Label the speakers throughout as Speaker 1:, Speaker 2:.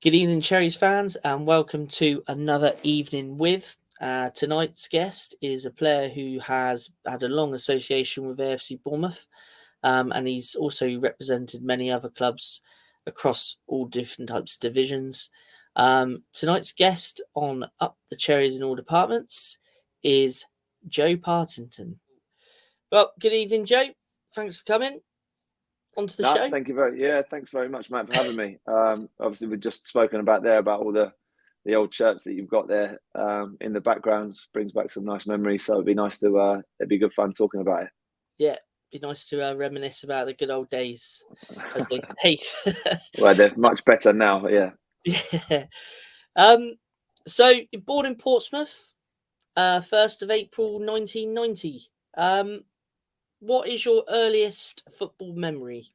Speaker 1: Good evening, Cherries fans, and welcome to another evening with. Tonight's guest is a player who has had a long association with AFC Bournemouth, and he's also represented many other clubs across all different types of divisions. Tonight's guest on Up the Cherries in all departments is Joe Partington. Well, good evening, Joe. Thanks for coming onto the
Speaker 2: No,
Speaker 1: show.
Speaker 2: thank you thanks very much, Matt, for having me. Obviously, we've just spoken about all the old shirts that you've got there in the background. Brings back some nice memories. So it'd be nice to it'd be good fun talking about it.
Speaker 1: Yeah, be nice to reminisce about the good old days, as they say.
Speaker 2: Well, they're much better now. Yeah.
Speaker 1: Yeah. Um. So you're born in Portsmouth, 1st of April 1990. What is your earliest football memory?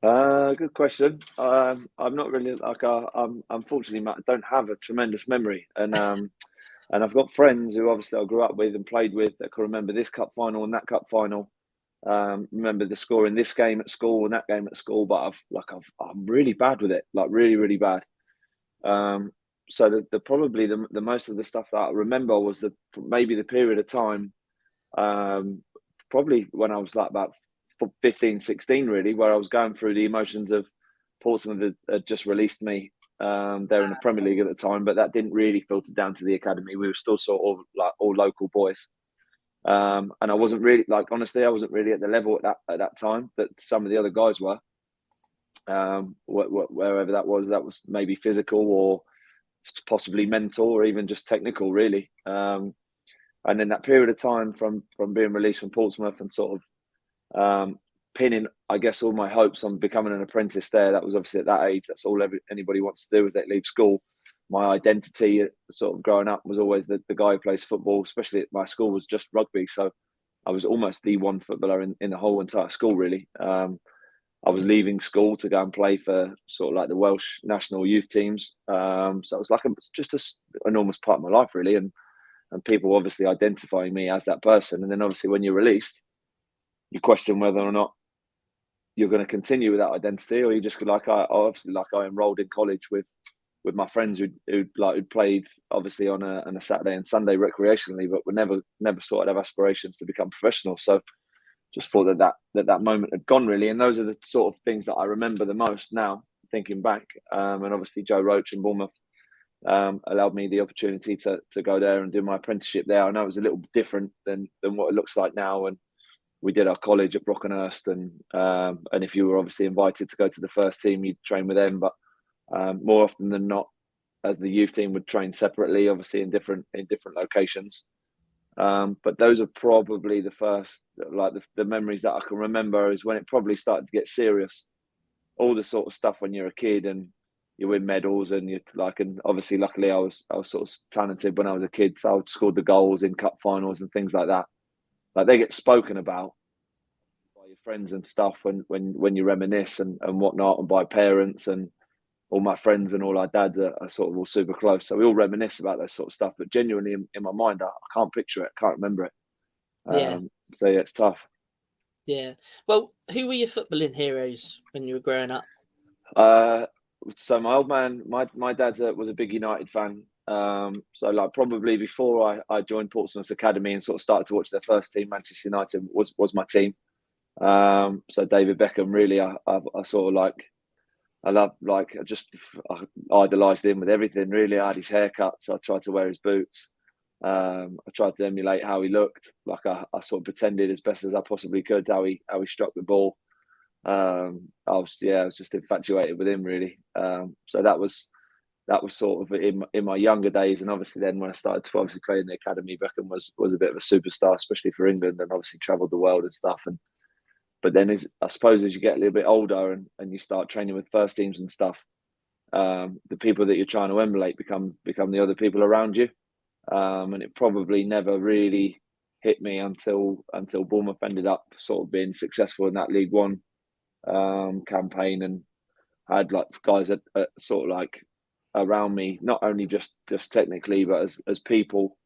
Speaker 2: Good question. I'm not really I'm unfortunately, Matt, I don't have a tremendous memory, and I've got friends who obviously I grew up with and played with that can remember this cup final and that cup final. Remember the score in this game at school and that game at school, but I'm really bad with it, like really, really bad. Um, so the probably the most of the stuff that I remember was maybe the period of time, um, probably when I was like about 15, 16, really, where I was going through the emotions of Portsmouth had just released me. They're in the Premier League at the time, but that didn't really filter down to the academy. We were still sort of like all local boys. And I wasn't really, like, honestly, I wasn't really at the level at that time that some of the other guys were. Wherever that was maybe physical or possibly mental or even just technical, really. And then that period of time from being released from Portsmouth and sort of pinning, I guess, all my hopes on becoming an apprentice there. That was obviously at that age. That's all anybody wants to do is they leave school. My identity, sort of growing up, was always the guy who plays football. Especially at my school was just rugby, so I was almost the one footballer in the whole entire school, really. I was leaving school to go and play for sort of like the Welsh national youth teams. So it was like just an enormous part of my life, really, and people obviously identifying me as that person. And then obviously when you're released, you question whether or not you're going to continue with that identity, or you just I enrolled in college with my friends who'd played obviously on a Saturday and Sunday recreationally, but were never sort of have aspirations to become professional. So just thought that moment had gone, really. And those are the sort of things that I remember the most now, thinking back. And obviously Joe Roach and Bournemouth allowed me the opportunity to go there and do my apprenticeship there. I know it was a little different than what it looks like now, and we did our college at Brockenhurst, and if you were obviously invited to go to the first team, you'd train with them. But more often than not, as the youth team would train separately, obviously in different locations. But those are probably the first, like the memories that I can remember, is when it probably started to get serious. All the sort of stuff when you're a kid and you win medals and you like, and obviously luckily I was sort of talented when I was a kid, so I scored the goals in cup finals and things like that. Like they get spoken about by your friends and stuff when you reminisce and whatnot, and by parents, and all my friends and all our dads are sort of all super close. So we all reminisce about that sort of stuff. But genuinely in my mind, I can't picture it. I can't remember it.
Speaker 1: Yeah,
Speaker 2: So yeah, it's tough.
Speaker 1: yeah. Well, who were your footballing heroes when you were growing up?
Speaker 2: Uh, so my old man, my dad was a big United fan. So like probably before I joined Portsmouth Academy and sort of started to watch their first team, Manchester United was my team. So David Beckham, really, I sort of I love, like, I idolised him with everything, really. I had his haircut, so I tried to wear his boots. I tried to emulate how he looked. Like I sort of pretended as best as I possibly could how he struck the ball. I was just infatuated with him, really. So that was sort of in my younger days, and obviously then when I started to obviously play in the academy, Beckham was a bit of a superstar, especially for England, and obviously travelled the world and stuff. And but then, I suppose, as you get a little bit older and you start training with first teams and stuff, the people that you're trying to emulate become the other people around you. And it probably never really hit me until Bournemouth ended up sort of being successful in that League One campaign, and I had like guys at sort of like around me, not only just technically, but as people,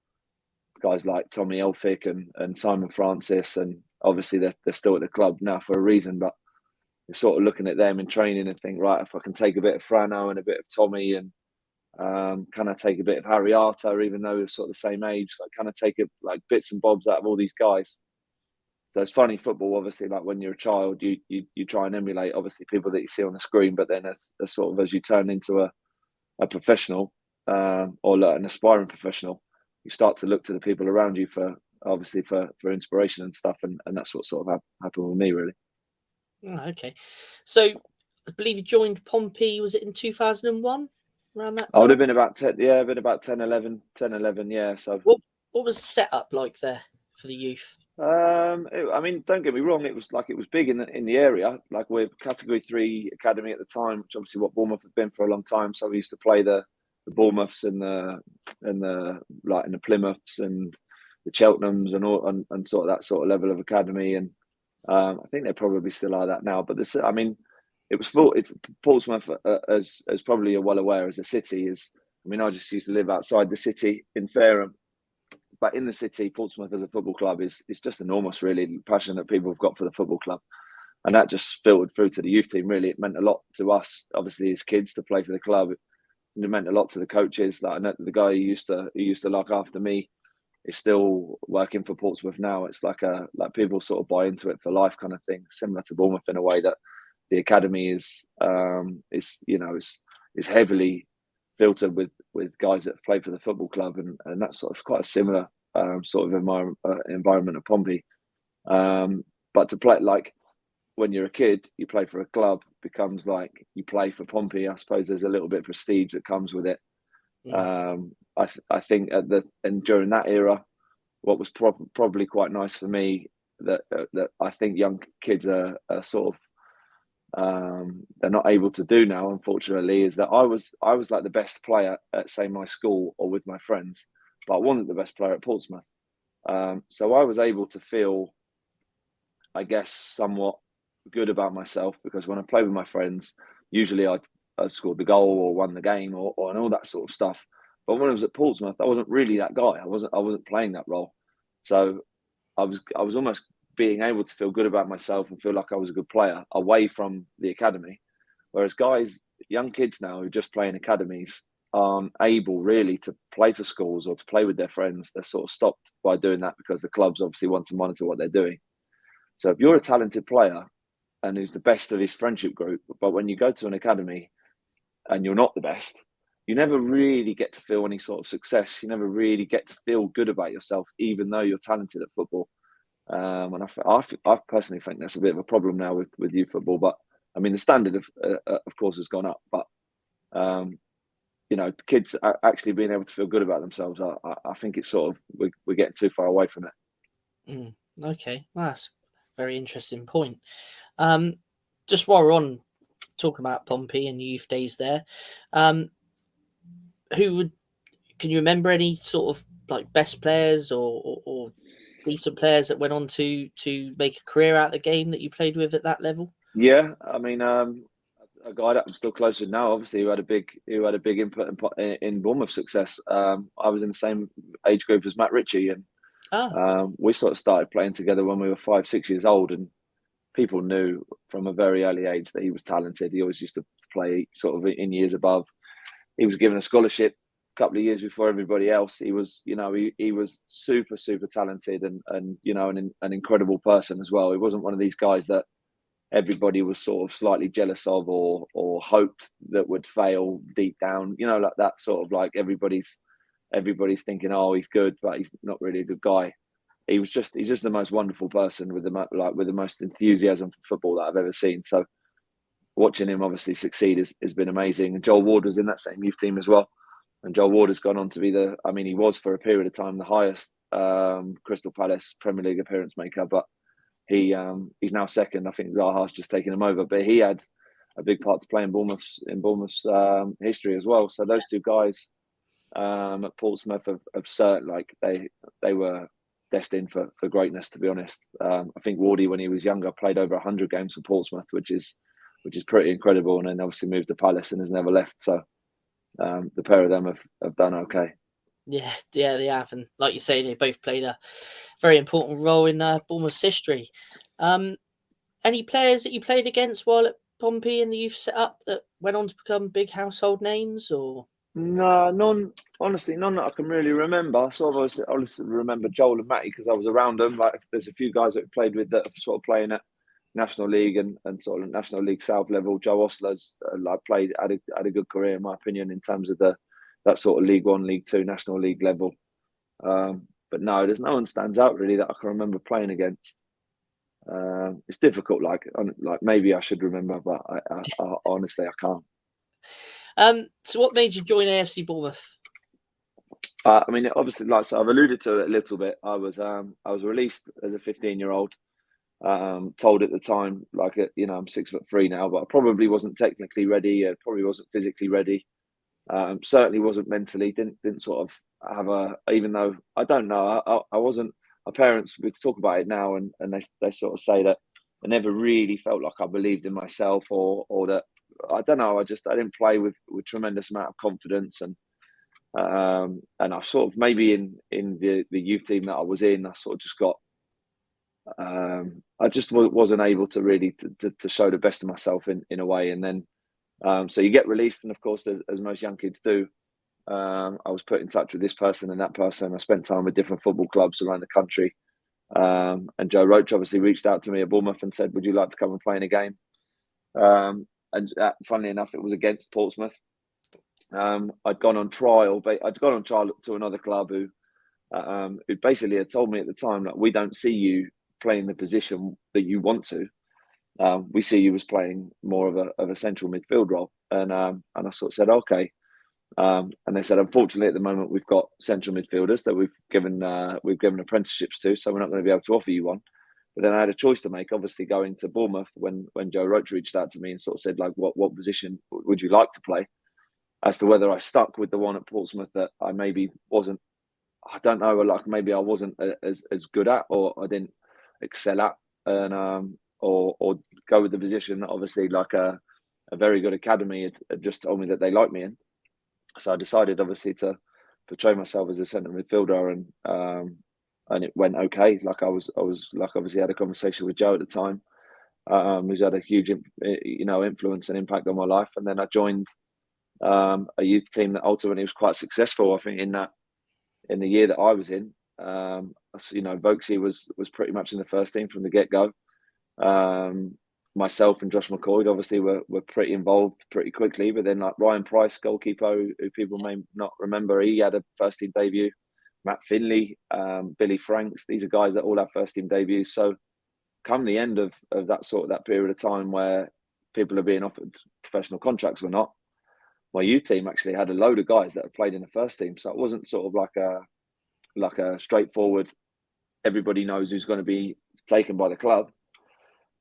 Speaker 2: guys like Tommy Elphick and Simon Francis, and obviously they're still at the club now for a reason, but you're sort of looking at them in training and think, right, if I can take a bit of Frano and a bit of Tommy and can I take a bit of Harry Arter, even though we're sort of the same age? Like, can I take like bits and bobs out of all these guys? So it's funny, football, obviously, like when you're a child, you try and emulate, obviously, people that you see on the screen, but then as sort of as you turn into a professional or an aspiring professional, you start to look to the people around you for inspiration and stuff, and that's what sort of happened with me, really.
Speaker 1: Oh, okay. So I believe you joined Pompey, was it in 2001? Around that time?
Speaker 2: I would have been about 10, yeah, been about 10, 11, yeah. So
Speaker 1: what was the setup like there for the youth?
Speaker 2: I mean, don't get me wrong, it was big in the area. Like, we're Category 3 academy at the time, which obviously what Bournemouth had been for a long time. So we used to play the Bournemouths and the Plymouths and the Cheltenhams and all and sort of that sort of level of academy. And I think they probably still are that now. But I mean, it's Portsmouth, as probably you're well aware, as a city is. I mean, I just used to live outside the city in Fareham. But in the city, Portsmouth as a football club is just enormous, really. The passion that people have got for the football club. And that just filtered through to the youth team, really. It meant a lot to us, obviously, as kids, to play for the club. It meant a lot to the coaches. Like, I know the guy who used to look after me is still working for Portsmouth now. It's like people sort of buy into it for life kind of thing, similar to Bournemouth in a way that the academy is heavily filtered with guys that have played for the football club, and that's sort of quite a similar sort of environment at Pompey. But to play, like, when you're a kid, you play for a club, becomes like you play for Pompey. I suppose there's a little bit of prestige that comes with it. Yeah. I think during that era, what was probably quite nice for me that I think young kids are sort of they're not able to do now, unfortunately, is that I was like the best player at, say, my school or with my friends, but I wasn't the best player at Portsmouth. So I was able to feel, I guess, somewhat good about myself, because when I played with my friends, usually I scored the goal or won the game or and all that sort of stuff. But when I was at Portsmouth, I wasn't really that guy. I wasn't playing that role. So I was almost being able to feel good about myself and feel like I was a good player away from the academy. Whereas young kids now who just play in academies aren't able really to play for schools or to play with their friends. They're sort of stopped by doing that because the clubs obviously want to monitor what they're doing. So if you're a talented player and who's the best of his friendship group, but when you go to an academy and you're not the best, you never really get to feel any sort of success. You never really get to feel good about yourself, even though you're talented at football. And I personally think that's a bit of a problem now with youth football. But I mean, the standard of course has gone up. But kids actually being able to feel good about themselves, I think it's sort of we're getting too far away from it.
Speaker 1: Okay, well, that's a very interesting point. Just while we're on talking about Pompey and youth days there, can you remember any sort of like best players or decent players that went on to make a career out of the game that you played with at that level?
Speaker 2: Yeah, I mean, a guy that I'm still close with now, obviously, who had a big input in Bournemouth success. I was in the same age group as Matt Ritchie, and we sort of started playing together when we were 5-6 years old, and people knew from a very early age that he was talented. He always used to play sort of in years above. He was given a scholarship a couple of years before everybody else. He was, he was super, super talented and an incredible person as well. He wasn't one of these guys that everybody was sort of slightly jealous of or hoped that would fail deep down, like that sort of like everybody's thinking, oh, he's good, but he's not really a good guy. He's just the most wonderful person with the most enthusiasm for football that I've ever seen. So watching him obviously succeed has been amazing. And Joel Ward was in that same youth team as well. And Joel Ward has gone on to be he was for a period of time the highest Crystal Palace Premier League appearance maker, but he's now second. I think Zaha's just taken him over, but he had a big part to play in Bournemouth's history as well. So those two guys at Portsmouth have certainly, like, they were destined for greatness, to be honest. I think Wardy, when he was younger, played over 100 games for Portsmouth, which is pretty incredible, and then obviously moved to Palace and has never left. So the pair of them have done okay.
Speaker 1: Yeah, they have, and like you say, they both played a very important role in Bournemouth's history. Any players that you played against while at Pompey in the youth setup that went on to become big household names, or?
Speaker 2: No, none. Honestly, none that I can really remember. Sort of, I always remember Joel and Matty because I was around them. Like, there's a few guys that we played with that are sort of playing at National League and sort of National League South level. Joe Ostler's had a good career in my opinion in terms of that sort of League One, League Two, National League level. But no, there's no one stands out really that I can remember playing against. It's difficult. Like maybe I should remember, but I honestly I can't.
Speaker 1: So what made you join AFC Bournemouth?
Speaker 2: I mean, obviously, like so I've alluded to it a little bit. I was released as a 15-year-old. Told at the time, like, I'm 6'3" now, but I probably wasn't technically ready. I probably wasn't physically ready. Certainly wasn't mentally. Didn't sort of have even though I don't know, I wasn't. My parents, we talk about it now, and they sort of say that I never really felt like I believed in myself, or that I don't know. I didn't play with tremendous amount of confidence, and I sort of maybe in the youth team that I was in, I sort of just got. I just wasn't able to really to show the best of myself in a way, and then so you get released, and of course, as most young kids do, I was put in touch with this person and that person. I spent time with different football clubs around the country, and Joe Roach obviously reached out to me at Bournemouth and said, "Would you like to come and play in a game?" Funnily enough, it was against Portsmouth. I'd gone on trial, but I'd gone on trial to another club who basically had told me at the time that we don't see you playing the position that you want to. We see you as playing more of a central midfield role, and I sort of said okay, and they said unfortunately at the moment we've got central midfielders that we've given apprenticeships to, so we're not going to be able to offer you one. But then I had a choice to make, obviously going to Bournemouth when Joe Roach reached out to me and sort of said like what position would you like to play, as to whether I stuck with the one at Portsmouth that I maybe wasn't. I don't know, like maybe I wasn't as good at, or I didn't excel at, and or go with the position that obviously like a very good academy had just told me that they liked me in. So I decided obviously to portray myself as a centre midfielder, and it went okay. Like I was like obviously had a conversation with Joe at the time, who's had a huge influence and impact on my life, and then I joined a youth team that ultimately was quite successful. I think in the year that I was in, Vokesy was pretty much in the first team from the get go. Myself and Josh McCoy obviously were pretty involved pretty quickly, but then like Ryan Price, goalkeeper, who people may not remember, he had a first team debut. Matt Finley, Billy Franks, these are guys that all have first team debuts. So come the end of that period of time where people are being offered professional contracts or not, my youth team actually had a load of guys that have played in the first team. So it wasn't sort of like a straightforward, everybody knows who's going to be taken by the club.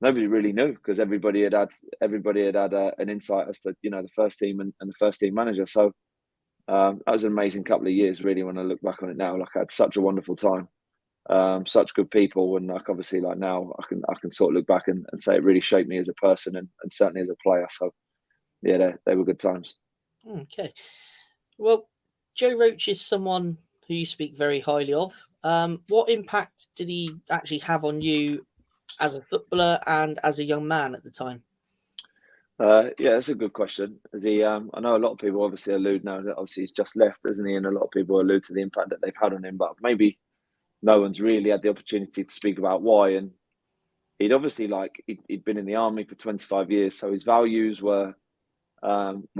Speaker 2: Nobody really knew because everybody had an insight as to the first team and the first team manager. So that was an amazing couple of years, really. When I look back on it now, like I had such a wonderful time, such good people, and like obviously like now I can sort of look back and say it really shaped me as a person and certainly as a player. So yeah, they were good times.
Speaker 1: Okay, well, Joe Roach is someone who you speak very highly of. What impact did he actually have on you as a footballer and as a young man at the time?
Speaker 2: Yeah, that's a good question. I know a lot of people obviously allude now that obviously he's just left, isn't he? And a lot of people allude to the impact that they've had on him, but maybe no one's really had the opportunity to speak about why. And he'd obviously he'd been in the army for 25 years, so his values were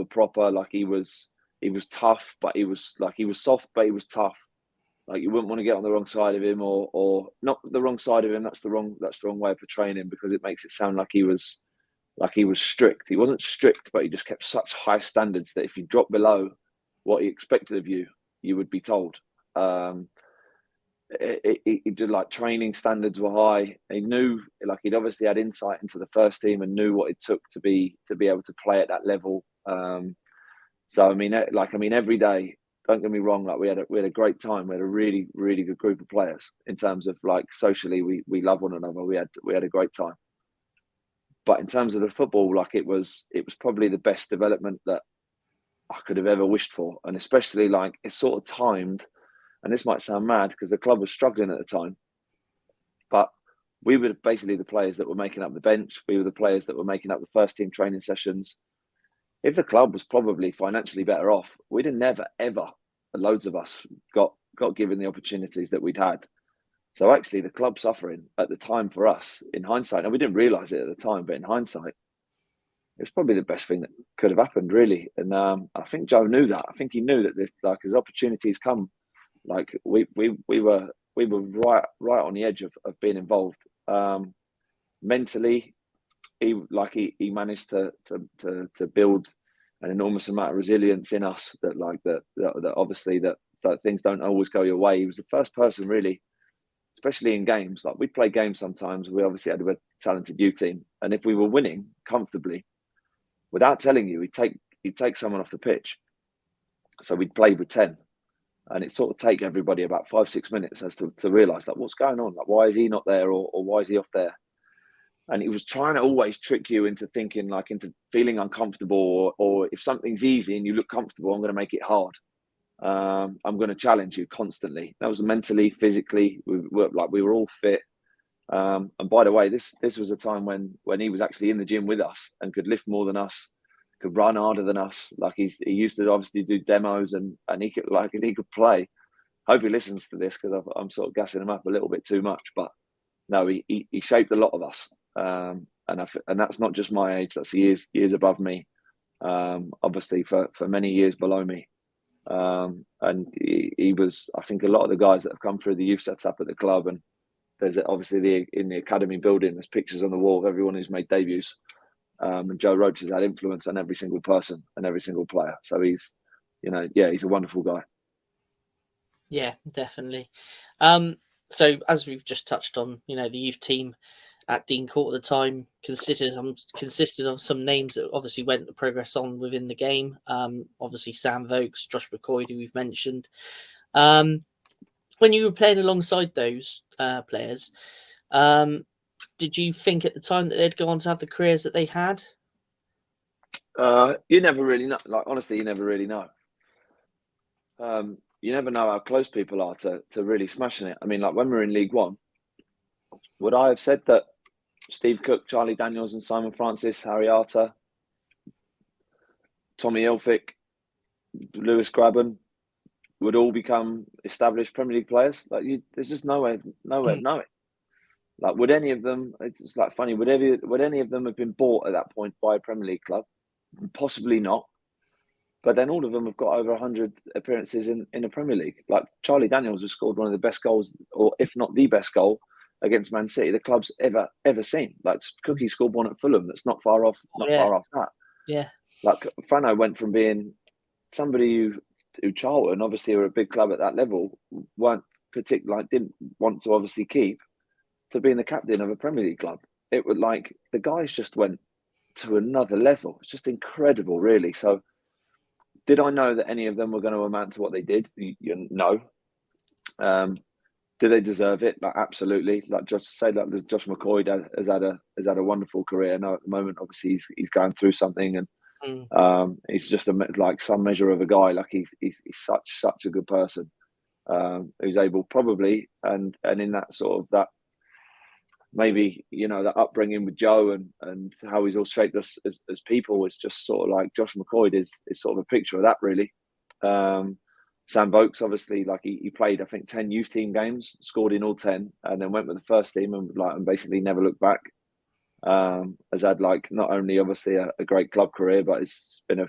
Speaker 2: proper. Like he was tough, but he was soft, but he was tough. Like you wouldn't want to get on the wrong side of him, or not the wrong side of him. That's the wrong way of portraying him, because it makes it sound like he was strict. He wasn't strict, but he just kept such high standards that if you drop below what he expected of you, you would be told. He did like training standards were high. He knew, like he'd obviously had insight into the first team and knew what it took to be able to play at that level. So I mean, every day. Don't get me wrong. Like we had a great time. We had a really, really good group of players. In terms of like socially, we love one another. We had a great time. But in terms of the football, like it was probably the best development that I could have ever wished for, and especially like it's sort of timed. And this might sound mad because the club was struggling at the time, but we were basically the players that were making up the bench. We were the players that were making up the first team training sessions. If the club was probably financially better off, we'd have never, ever, loads of us got given the opportunities that we'd had. So actually the club suffering at the time for us, in hindsight, and we didn't realise it at the time, but in hindsight, it was probably the best thing that could have happened, really. And I think Joe knew that. I think he knew that as opportunities come, like we were right on the edge of being involved. Mentally, he managed to build an enormous amount of resilience in us that obviously that things don't always go your way. He was the first person really, especially in games. Like we'd play games sometimes. We obviously had a talented youth team, and if we were winning comfortably, without telling you, he'd take someone off the pitch. So we'd play with 10. And it sort of take everybody about 5-6 minutes as to realise that what's going on? Like, why is he not there, or why is he off there? And he was trying to always trick you into thinking, like, into feeling uncomfortable, or if something's easy and you look comfortable, I'm going to make it hard. I'm going to challenge you constantly. That was mentally, physically. We were all fit. And by the way, this was a time when he was actually in the gym with us and could lift more than us, could run harder than us. Like he used to obviously do demos and he could play. Hope he listens to this because I'm sort of gassing him up a little bit too much. But no, he shaped a lot of us, and that's not just my age. That's years above me. Obviously for many years below me. And he was, I think, a lot of the guys that have come through the youth setup at the club, and there's obviously in the academy building, there's pictures on the wall of everyone who's made debuts. And Joe Roach has had influence on every single person and every single player. So he's a wonderful guy.
Speaker 1: Yeah, definitely. So as we've just touched on, the youth team at Dean Court at the time consisted of some names that obviously went to progress on within the game. Obviously Sam Vokes, Josh McCoy, who we've mentioned. When you were playing alongside those players, did you think at the time that they'd go on to have the careers that they had?
Speaker 2: You never really know. Like, honestly, you never really know. You never know how close people are to really smashing it. I mean, like when we were in League One, would I have said that Steve Cook, Charlie Daniels and Simon Francis, Harry Arter, Tommy Ilfick, Lewis Grabban would all become established Premier League players? Like, there's just no way to know it. Like, would any of them? It's like funny. Would any of them have been bought at that point by a Premier League club? Possibly not. But then all of them have got over 100 appearances in the Premier League. Like Charlie Daniels has scored one of the best goals, or if not the best goal, against Man City the club's ever seen. Like Cookie scored one at Fulham that's not far off that.
Speaker 1: Yeah.
Speaker 2: Like Frano went from being somebody who Charlton, obviously were a big club at that level, didn't want to obviously keep, to being the captain of a Premier League club. It would, like, the guys just went to another level. It's just incredible, really. So did I know that any of them were going to amount to what they did? No. Do they deserve it? Like, absolutely. Like, just to say that Josh McCoy has had a wonderful career. Now at the moment, obviously he's going through something, and he's just like some measure of a guy. Like he's such a good person, who's able probably, and in that sort of that, maybe, that upbringing with Joe and how he's all shaped us as people is just sort of like Josh McCoy is sort of a picture of that, really. Sam Vokes, obviously, like he played, I think, 10 youth team games, scored in all 10, and then went with the first team and basically never looked back. Has had, like, not only obviously a great club career, but it's been a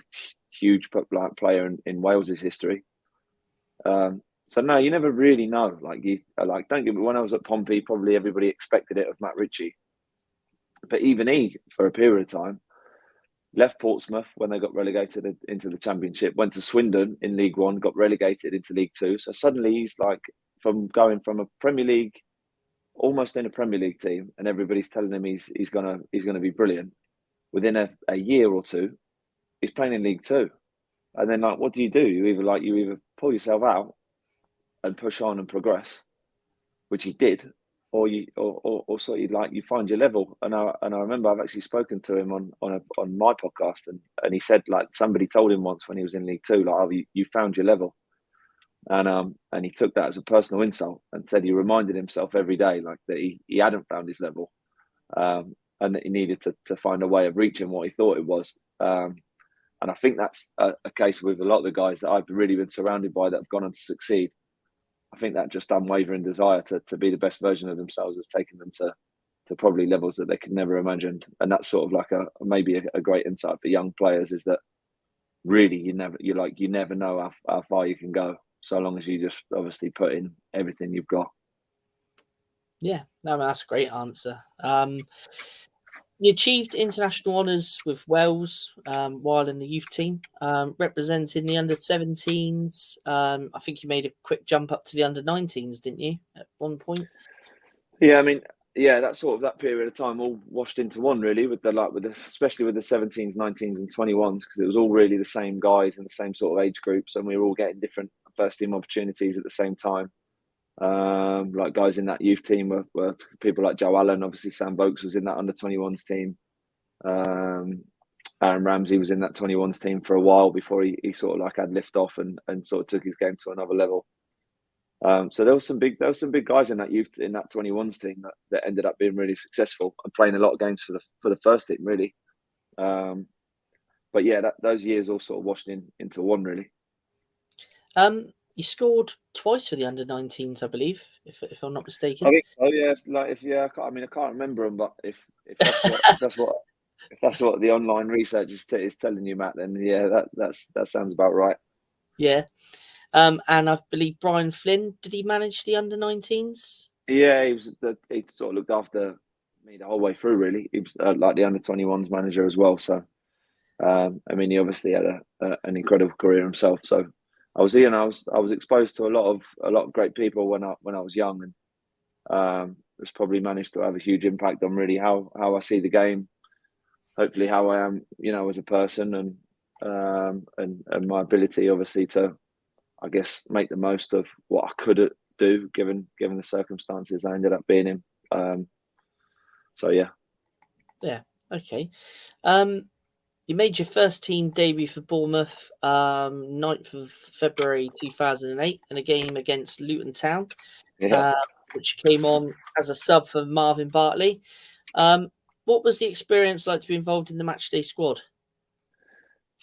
Speaker 2: huge player in Wales's history. So no, you never really know. Don't get me. When I was at Pompey, probably everybody expected it of Matt Ritchie, but even he, for a period of time, left Portsmouth when they got relegated into the Championship. Went to Swindon in League One, got relegated into League Two. So suddenly he's like going from a Premier League, almost in a Premier League team, and everybody's telling him he's gonna be brilliant. Within a year or two, he's playing in League Two, and then, like, what do? You either pull yourself out and push on and progress, which he did, or you find your level. And I remember I've actually spoken to him on my podcast, and he said, like, somebody told him once when he was in League Two, like, oh, you found your level. And he took that as a personal insult and said he reminded himself every day like that he hadn't found his level, and that he needed to find a way of reaching what he thought it was. And I think that's a case with a lot of the guys that I've really been surrounded by that have gone on to succeed. I think that just unwavering desire to be the best version of themselves has taken them to probably levels that they could never imagined. And that's sort of like maybe a great insight for young players, is that really you never know how far you can go, so long as you just obviously put in everything you've got.
Speaker 1: Yeah, no, that's a great answer. You achieved international honours with Wales while in the youth team, representing the under-17s. I think you made a quick jump up to the under-19s, didn't you, at one point?
Speaker 2: Yeah, I mean, yeah, that sort of that period of time all washed into one really, especially with the 17s, 19s, and 21s, because it was all really the same guys in the same sort of age groups, and we were all getting different first team opportunities at the same time. Like guys in that youth team were people like Joe Allen. Obviously, Sam Vokes was in that under 21s team. Aaron Ramsey was in that 21s team for a while before he sort of like had lift off and sort of took his game to another level. So there was some big guys in that 21s team that ended up being really successful and playing a lot of games for the first team really. But yeah, those years all sort of washed into one really.
Speaker 1: You scored twice for the under-19s, I believe, if I'm not mistaken.
Speaker 2: I think, I can't remember them, but if that's what the online research is telling you, Matt, then yeah, that sounds about right.
Speaker 1: Yeah. And I believe Brian Flynn, did he manage the under-19s?
Speaker 2: Yeah, he sort of looked after me the whole way through. Really, he was like the under-21s manager as well. So, I mean, he obviously had an incredible career himself. So, I was exposed to a lot of great people when I was young, and it's probably managed to have a huge impact on really how I see the game. Hopefully, how I am, as a person, and my ability, obviously, to, I guess, make the most of what I could do given the circumstances I ended up being in. So yeah.
Speaker 1: Yeah. Okay. You made your first team debut for Bournemouth 9th of February 2008 in a game against Luton Town,
Speaker 2: Yeah.
Speaker 1: which came on as a sub for Marvin Bartley. What was the experience like to be involved in the matchday squad?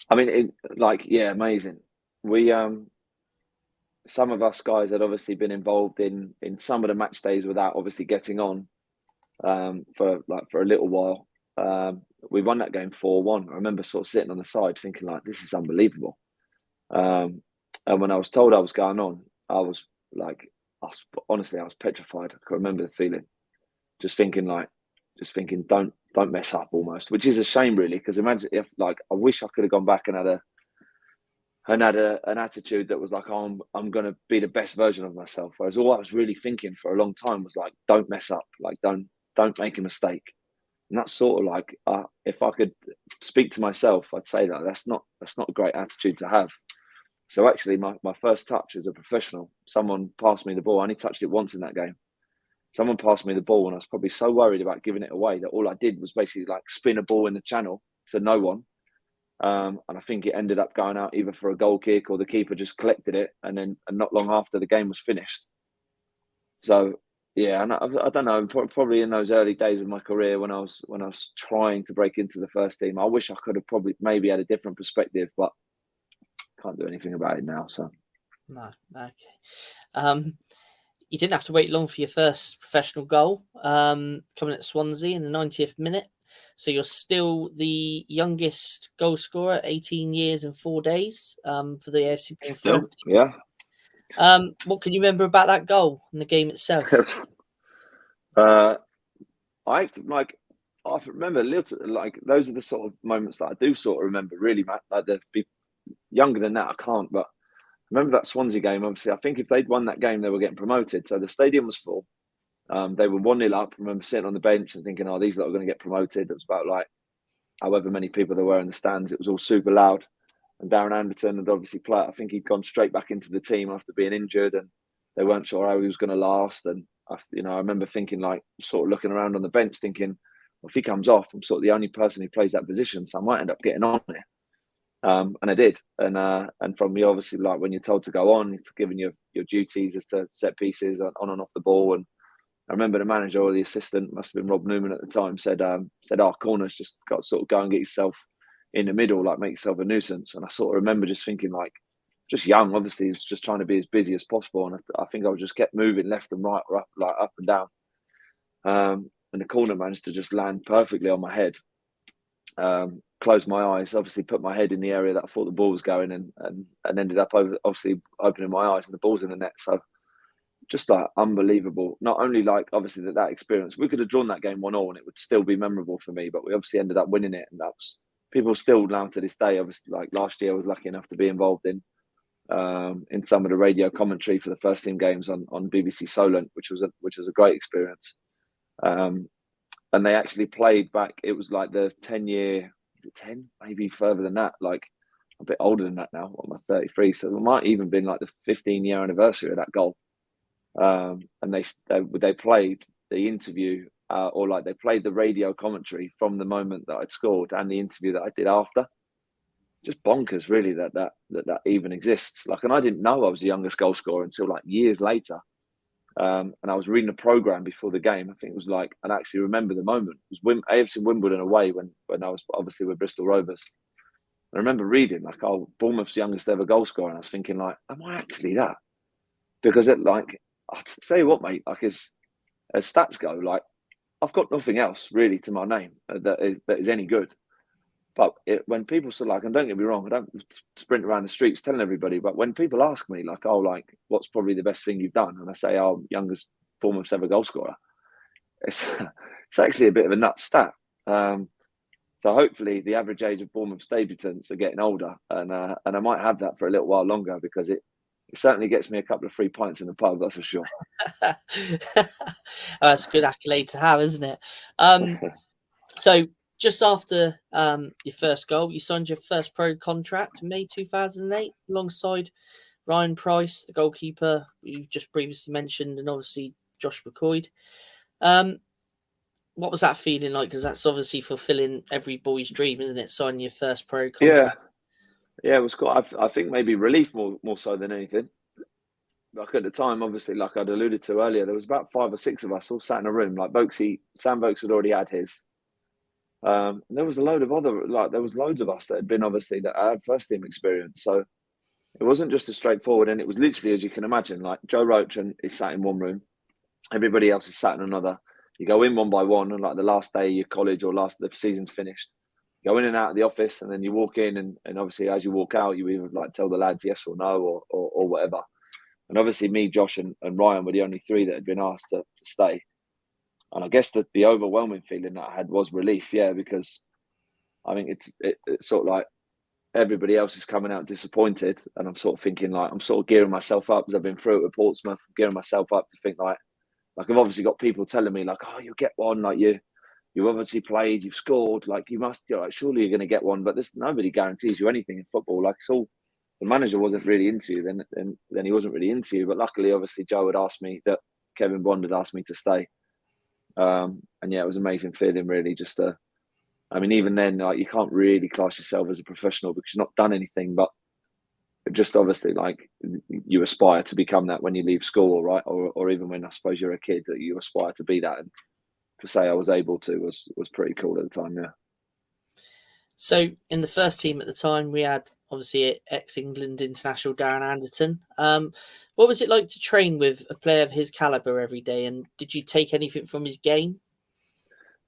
Speaker 2: I mean, amazing. We some of us guys had obviously been involved in some of the match days without obviously getting on for a little while. We won that game 4-1. I remember sort of sitting on the side thinking like, this is unbelievable. And when I was told I was going on, I was honestly, I was petrified. I can remember the feeling, just thinking, don't mess up almost, which is a shame really, because imagine if I wish I could have gone back and had an attitude that was like, oh, I'm going to be the best version of myself. Whereas all I was really thinking for a long time was like, don't mess up, don't make a mistake. And that's sort of if I could speak to myself, I'd say that's not a great attitude to have. So actually, my first touch as a professional, someone passed me the ball. I only touched it once in that game. Someone passed me the ball, and I was probably so worried about giving it away that all I did was basically spin a ball in the channel to no one. And I think it ended up going out either for a goal kick or the keeper just collected it, and not long after the game was finished. So yeah, and I don't know, probably in those early days of my career when I was trying to break into the first team, I wish I could have probably maybe had a different perspective, but can't do anything about it now. So
Speaker 1: No, okay. You didn't have to wait long for your first professional goal, coming at Swansea in the 90th minute. So you're still the youngest goal scorer, 18 years and 4 days, for the AFC Bournemouth
Speaker 2: still,
Speaker 1: first.
Speaker 2: yeah.
Speaker 1: What can you remember about that goal and the game itself?
Speaker 2: I remember those are the sort of moments that I do sort of remember really, Matt. Be younger than that, I can't. But I remember that Swansea game. Obviously, I think if they'd won that game, they were getting promoted. So the stadium was full. They were 1-0 up. I remember sitting on the bench and thinking, "Oh, these lot are going to get promoted." It was about however many people there were in the stands. It was all super loud. And Darren Anderson had obviously played. I think he'd gone straight back into the team after being injured, and they weren't sure how he was going to last. And I remember thinking, sort of looking around on the bench, thinking, well, if he comes off, I'm sort of the only person who plays that position, so I might end up getting on it. And I did. And from me, obviously, like when you're told to go on, it's given your duties as to set pieces on and off the ball. And I remember the manager or the assistant, must have been Rob Newman at the time, said, corners, just got sort of go and get yourself in the middle, like make yourself a nuisance. And I sort of remember just thinking, like, just young, obviously, he's just trying to be as busy as possible. And I think I was just kept moving left and right, or up and down. And the corner managed to just land perfectly on my head. Closed my eyes, obviously put my head in the area that I thought the ball was going, and ended up obviously opening my eyes and the ball's in the net. So just like unbelievable. Not only like obviously that experience, we could have drawn that game 1-1 and it would still be memorable for me, but we obviously ended up winning it, and that was people still now to this day. Obviously, like last year, I was lucky enough to be involved in some of the radio commentary for the first team games on BBC Solent, which was a great experience. And they actually played back. It was like the 10-year, is it 10? Maybe further than that. Like a bit older than that now. I'm 33, so it might even been like the 15-year anniversary of that goal. And they played the interview, or like they played the radio commentary from the moment that I'd scored and the interview that I did after. Just bonkers, really, that even exists. Like, and I didn't know I was the youngest goal scorer until like years later. And I was reading a programme before the game. I think it was like, and I actually remember the moment. It was AFC Wimbledon away when I was obviously with Bristol Rovers. I remember reading like, oh, Bournemouth's youngest ever goal scorer. And I was thinking like, am I actually that? Because it like, I'll tell you what, mate, like as stats go, like I've got nothing else really to my name that is any good. But when people say like, and don't get me wrong, I don't sprint around the streets telling everybody, but when people ask me like, oh, like, what's probably the best thing you've done? And I say, oh, youngest Bournemouth's ever goal scorer. It's actually a bit of a nut stat. So hopefully the average age of Bournemouth's debutants are getting older, and I might have that for a little while longer, because it certainly gets me a couple of free pints in the pub, that's for sure.
Speaker 1: That's a good accolade to have, isn't it? So just after your first goal, you signed your first pro contract in May 2008 alongside Ryan Price, the goalkeeper you've just previously mentioned, and obviously Josh McCoy. What was that feeling like? Because that's obviously fulfilling every boy's dream, isn't it? Signing your first pro contract.
Speaker 2: Yeah, it was quite. I think maybe relief more so than anything. Like at the time, obviously, like I'd alluded to earlier, there was about 5 or 6 of us all sat in a room. Like Sam Vokes had already had his. And there was a load of other, like there was loads of us that had been obviously that had first team experience. So it wasn't just as straightforward, and it was literally, as you can imagine, like Joe Roach is sat in one room, everybody else is sat in another. You go in one by one, and like the last day of your college or the season's finished, go in and out of the office, and then you walk in, and obviously as you walk out, you either like tell the lads yes or no or whatever. And obviously me, Josh, and Ryan were the only 3 that had been asked to stay. And I guess that the overwhelming feeling that I had was relief, because I think it's sort of like everybody else is coming out disappointed, and I'm sort of thinking like I'm sort of gearing myself up, as I've been through it with Portsmouth, gearing myself up to think like I've obviously got people telling me like, oh, you'll get one, like you've obviously played, you've scored, like you must, like, surely you're going to get one, but nobody guarantees you anything in football. Like it's all, the manager wasn't really into you, then he wasn't really into you. But luckily, obviously, Joe had asked me, that Kevin Bond had asked me to stay. And yeah, it was an amazing feeling, really. Just I mean, even then, like you can't really class yourself as a professional because you've not done anything, but just obviously, like you aspire to become that when you leave school, right? Or even when I suppose you're a kid, that you aspire to be that. And to say I was able to was pretty cool at the time, yeah.
Speaker 1: So in the first team at the time, we had obviously ex-England international Darren Anderson. What was it like to train with a player of his caliber every day? And did you take anything from his game?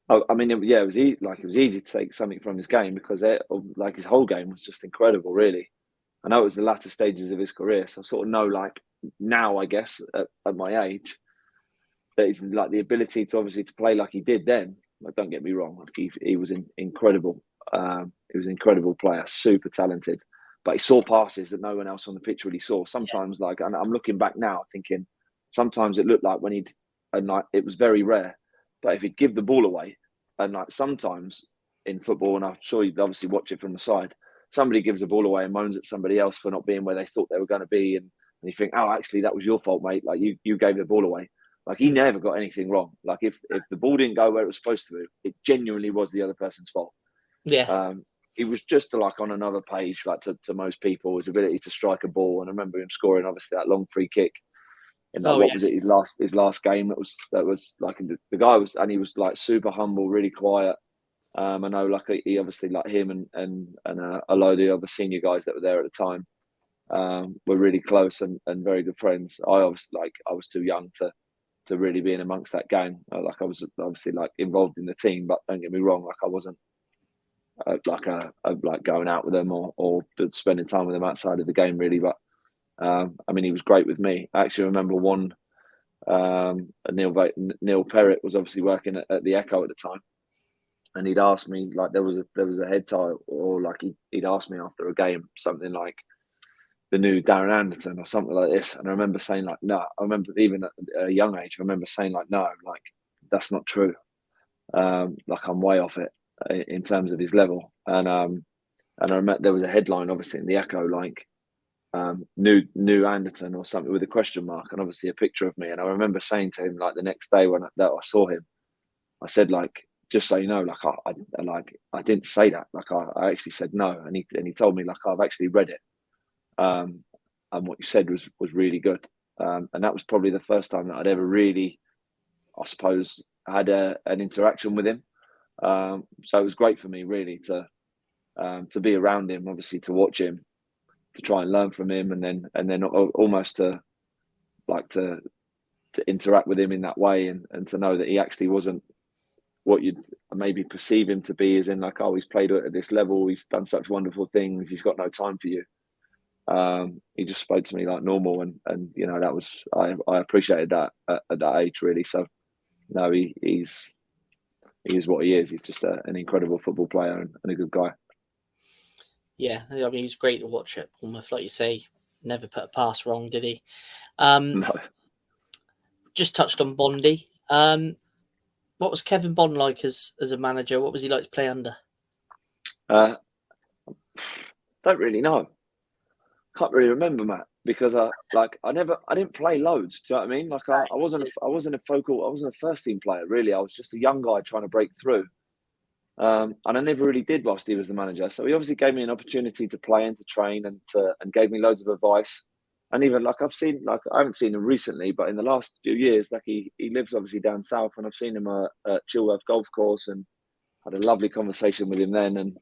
Speaker 2: I mean, yeah, it was easy to take something from his game because like his whole game was just incredible, really. I know it was the latter stages of his career, so I sort of know, like now, I guess at my age, that it's like the ability to obviously to play like he did then. Like, don't get me wrong, like he was incredible. He was an incredible player, super talented, but he saw passes that no one else on the pitch really saw. Sometimes, like, and I'm looking back now, thinking sometimes it looked like like it was very rare, but if he'd give the ball away, and like sometimes in football, and I'm sure you'd obviously watch it from the side, somebody gives the ball away and moans at somebody else for not being where they thought they were going to be, and you think, oh, actually, that was your fault, mate. Like you gave the ball away. Like he never got anything wrong. Like if the ball didn't go where it was supposed to, it genuinely was the other person's fault.
Speaker 1: Yeah.
Speaker 2: he was just like on another page, like to most people, his ability to strike a ball. And I remember him scoring obviously that long free kick in that, what was it, his last game. That was like the guy was, and he was like super humble, really quiet. I know like he obviously, like him and a load of the other senior guys that were there at the time were really close and very good friends. I was too young to really be in amongst that gang. Like I was obviously like involved in the team, but don't get me wrong, like I wasn't like going out with them or spending time with them outside of the game really. But I mean, he was great with me. I actually remember one. Neil Perrott was obviously working at the Echo at the time, and he'd asked me, like, there was a head tie, or like he'd asked me after a game something like the new Darren Anderson or something like this, and I remember saying like, no. I remember even at a young age, I remember saying like, no, like that's not true. Like I'm way off it in terms of his level, and I remember there was a headline obviously in the Echo like new Anderton or something with a question mark, and obviously a picture of me. And I remember saying to him like the next day when I saw him, I said like, just so you know, like I didn't say that. Like I actually said no, and he told me like I've actually read it, and what you said was really good. And that was probably the first time that I'd ever really, I suppose, had an interaction with him. So it was great for me really to be around him, obviously to watch him, to try and learn from him, and then almost to interact with him in that way, and to know that he actually wasn't what you'd maybe perceive him to be, as in like, oh, he's played at this level, he's done such wonderful things, he's got no time for you. He just spoke to me like normal, and you know, that was, I appreciated that at that age really. So no, he is what he is. He's just an incredible football player and a good guy.
Speaker 1: Yeah, I mean, he's great to watch at Bournemouth, like you say. Never put a pass wrong, did he? No. Just touched on Bondy. What was Kevin Bond like as a manager? What was he like to play under?
Speaker 2: Don't really know. Can't really remember, Matt, because I didn't play loads. Do you know what I mean? Like I wasn't a first team player really. I was just a young guy trying to break through. And I never really did whilst he was the manager. So he obviously gave me an opportunity to play and to train, and gave me loads of advice. And even like I haven't seen him recently, but in the last few years, like he lives obviously down south, and I've seen him at Chilworth Golf Course and had a lovely conversation with him then. And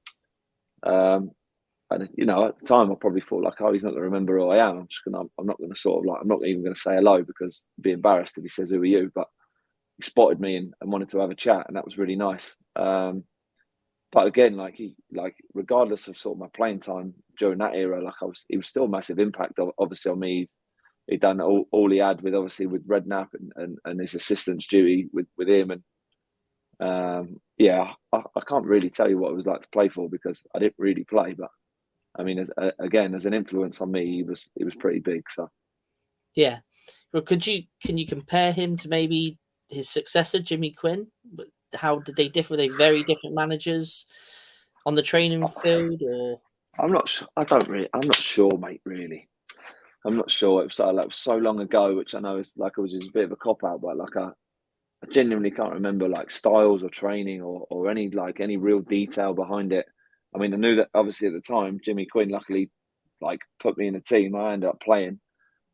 Speaker 2: you know, at the time I probably thought like, oh, he's not going to remember who I am. I'm not going to sort of like, I'm not even going to say hello because I'd be embarrassed if he says, who are you? But he spotted me and wanted to have a chat, and that was really nice. But again, like regardless of sort of my playing time during that era, like he was still a massive impact obviously on me. He'd done all he had with obviously with Redknapp and his assistant's duty with him. And yeah, I can't really tell you what it was like to play for because I didn't really play. But I mean, as an influence on me, he was pretty big. So
Speaker 1: yeah, well, can you compare him to maybe his successor, Jimmy Quinn? How did they differ? Were they very different managers on the training field, or?
Speaker 2: I'm not sure, mate. Really, I'm not sure. It was so long ago, which I know is like, it was just a bit of a cop out, but like I genuinely can't remember like styles or training or any real detail behind it. I mean, I knew that obviously at the time, Jimmy Quinn luckily like put me in a team. I ended up playing.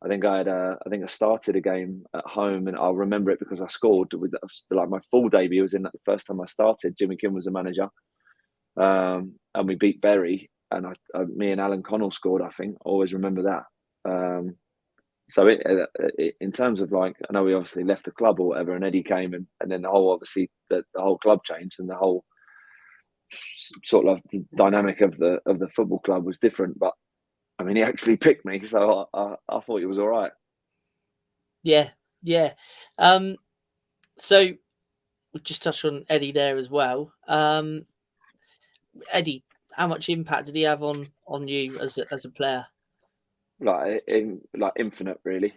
Speaker 2: I think I started a game at home, and I'll remember it because I scored with like my full debut was in that the first time I started. Jimmy Quinn was the manager, and we beat Bury, and me and Alan Connell scored. I think I always remember that. So in terms of like, I know we obviously left the club or whatever, and Eddie came, and then the whole obviously the whole club changed, and the whole sort of the dynamic of the football club was different. But I mean, he actually picked me, so I thought he was all right.
Speaker 1: Yeah. So we just touched on Eddie there as well. Eddie, how much impact did he have on you as a player?
Speaker 2: Like infinite, really.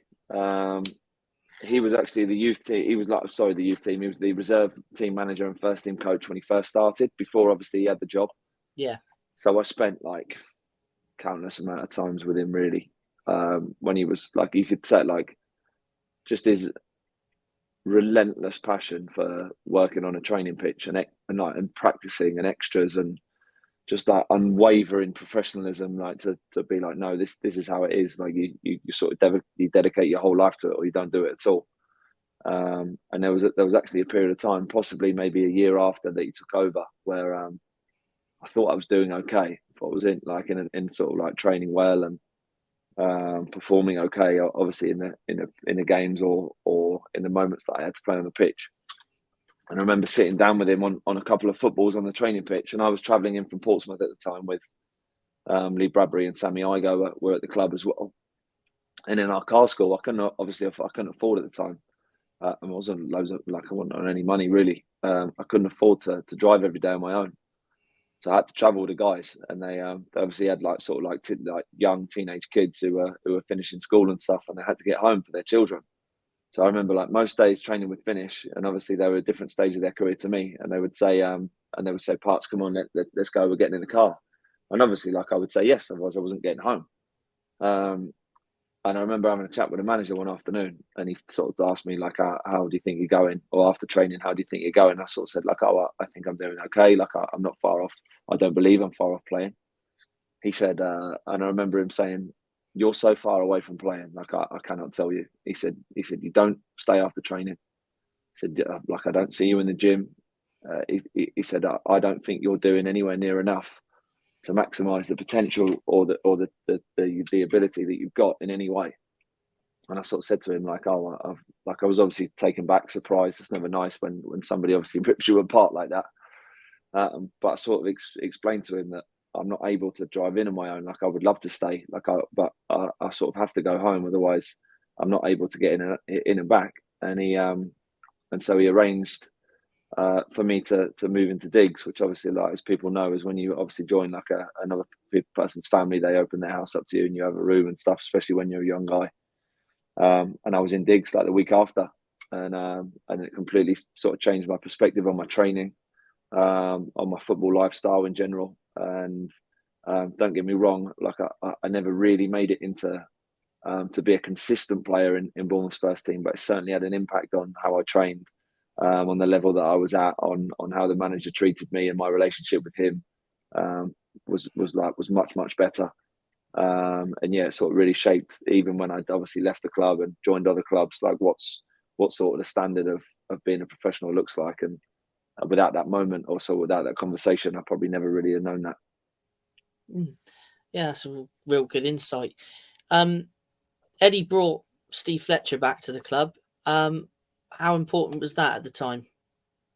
Speaker 2: He was actually the youth team. He was the youth team. He was the reserve team manager and first team coach when he first started. Before obviously he had the job.
Speaker 1: Yeah.
Speaker 2: So I spent like countless amount of times with him, really. When he was like, you could say like, just his relentless passion for working on a training pitch and practicing and extras, and just that unwavering professionalism, like to be like, no, this is how it is. Like you sort of you dedicate your whole life to it, or you don't do it at all. And there was actually a period of time, possibly maybe a year after that he took over, where I thought I was doing okay. I thought I was in sort of like training well and performing okay. Obviously in the games or in the moments that I had to play on the pitch. And I remember sitting down with him on a couple of footballs on the training pitch, and I was travelling in from Portsmouth at the time with Lee Bradbury and Sammy Igo were at the club as well. And in our car school, I couldn't afford at the time. I wasn't I wasn't on any money really. I couldn't afford to drive every day on my own, so I had to travel with the guys. And they obviously had like young teenage kids who were finishing school and stuff, and they had to get home for their children. So I remember like most days training would finish, and obviously they were at different stages of their career to me, and they would say, Parts, come on, let's go, we're getting in the car. And obviously, like I would say yes, otherwise I wasn't getting home. And I remember having a chat with the manager one afternoon, and he sort of asked me like, how do you think you're going? Or after training, how do you think you're going? I sort of said like, oh, I think I'm doing okay. Like I'm not far off. I don't believe I'm far off playing. He said, and I remember him saying, you're so far away from playing, like I cannot tell you. He said, you don't stay after training. He said, like I don't see you in the gym. He said, I don't think you're doing anywhere near enough to maximise the potential or the ability that you've got in any way. And I sort of said to him like, oh, I was obviously taken back, surprised. It's never nice when somebody obviously rips you apart like that. But I sort of explained to him that I'm not able to drive in on my own. Like I would love to stay, but I sort of have to go home, otherwise I'm not able to get in and back. And so he arranged for me to move into digs, which obviously, like as people know, is when you obviously join like another person's family, they open their house up to you and you have a room and stuff, especially when you're a young guy. And I was in digs like the week after, and it completely sort of changed my perspective on my training, on my football lifestyle in general. And don't get me wrong, like I never really made it into to be a consistent player in Bournemouth's first team, but it certainly had an impact on how I trained, on the level that I was at, on how the manager treated me, and my relationship with him was much better. And yeah, it sort of really shaped, even when I'd obviously left the club and joined other clubs, like what sort of the standard of being a professional looks like. And without that moment, also without that conversation, I probably never really had known that.
Speaker 1: Yeah, that's a real good insight. Eddie brought Steve Fletcher back to the club. How important was that at the time?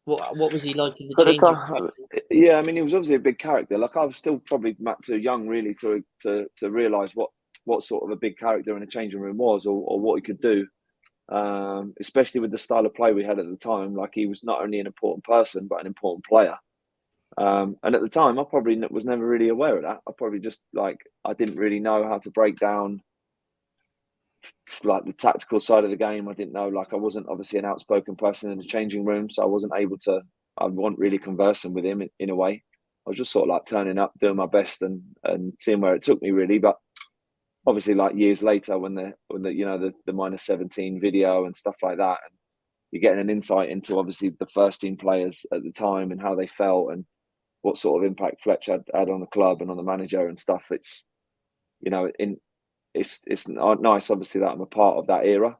Speaker 1: What was he like in the
Speaker 2: At the
Speaker 1: change?
Speaker 2: time, yeah, I mean, he was obviously a big character. Like I was still probably too young, really, to realise what sort of a big character in a changing room was, or what he could do. Especially with the style of play we had at the time. Like he was not only an important person, but an important player. And at the time, I probably was never really aware of that. I probably just I didn't really know how to break down like the tactical side of the game. I didn't know, I wasn't obviously an outspoken person in the changing room, so I wasn't able to. I wasn't really conversing with him in a way. I was just sort of turning up, doing my best, and seeing where it took me really. But obviously, years later, when the -17 video and stuff like that, and you're getting an insight into obviously the first team players at the time and how they felt and what sort of impact Fletcher had on the club and on the manager and stuff. It's it's nice, obviously, that I'm a part of that era.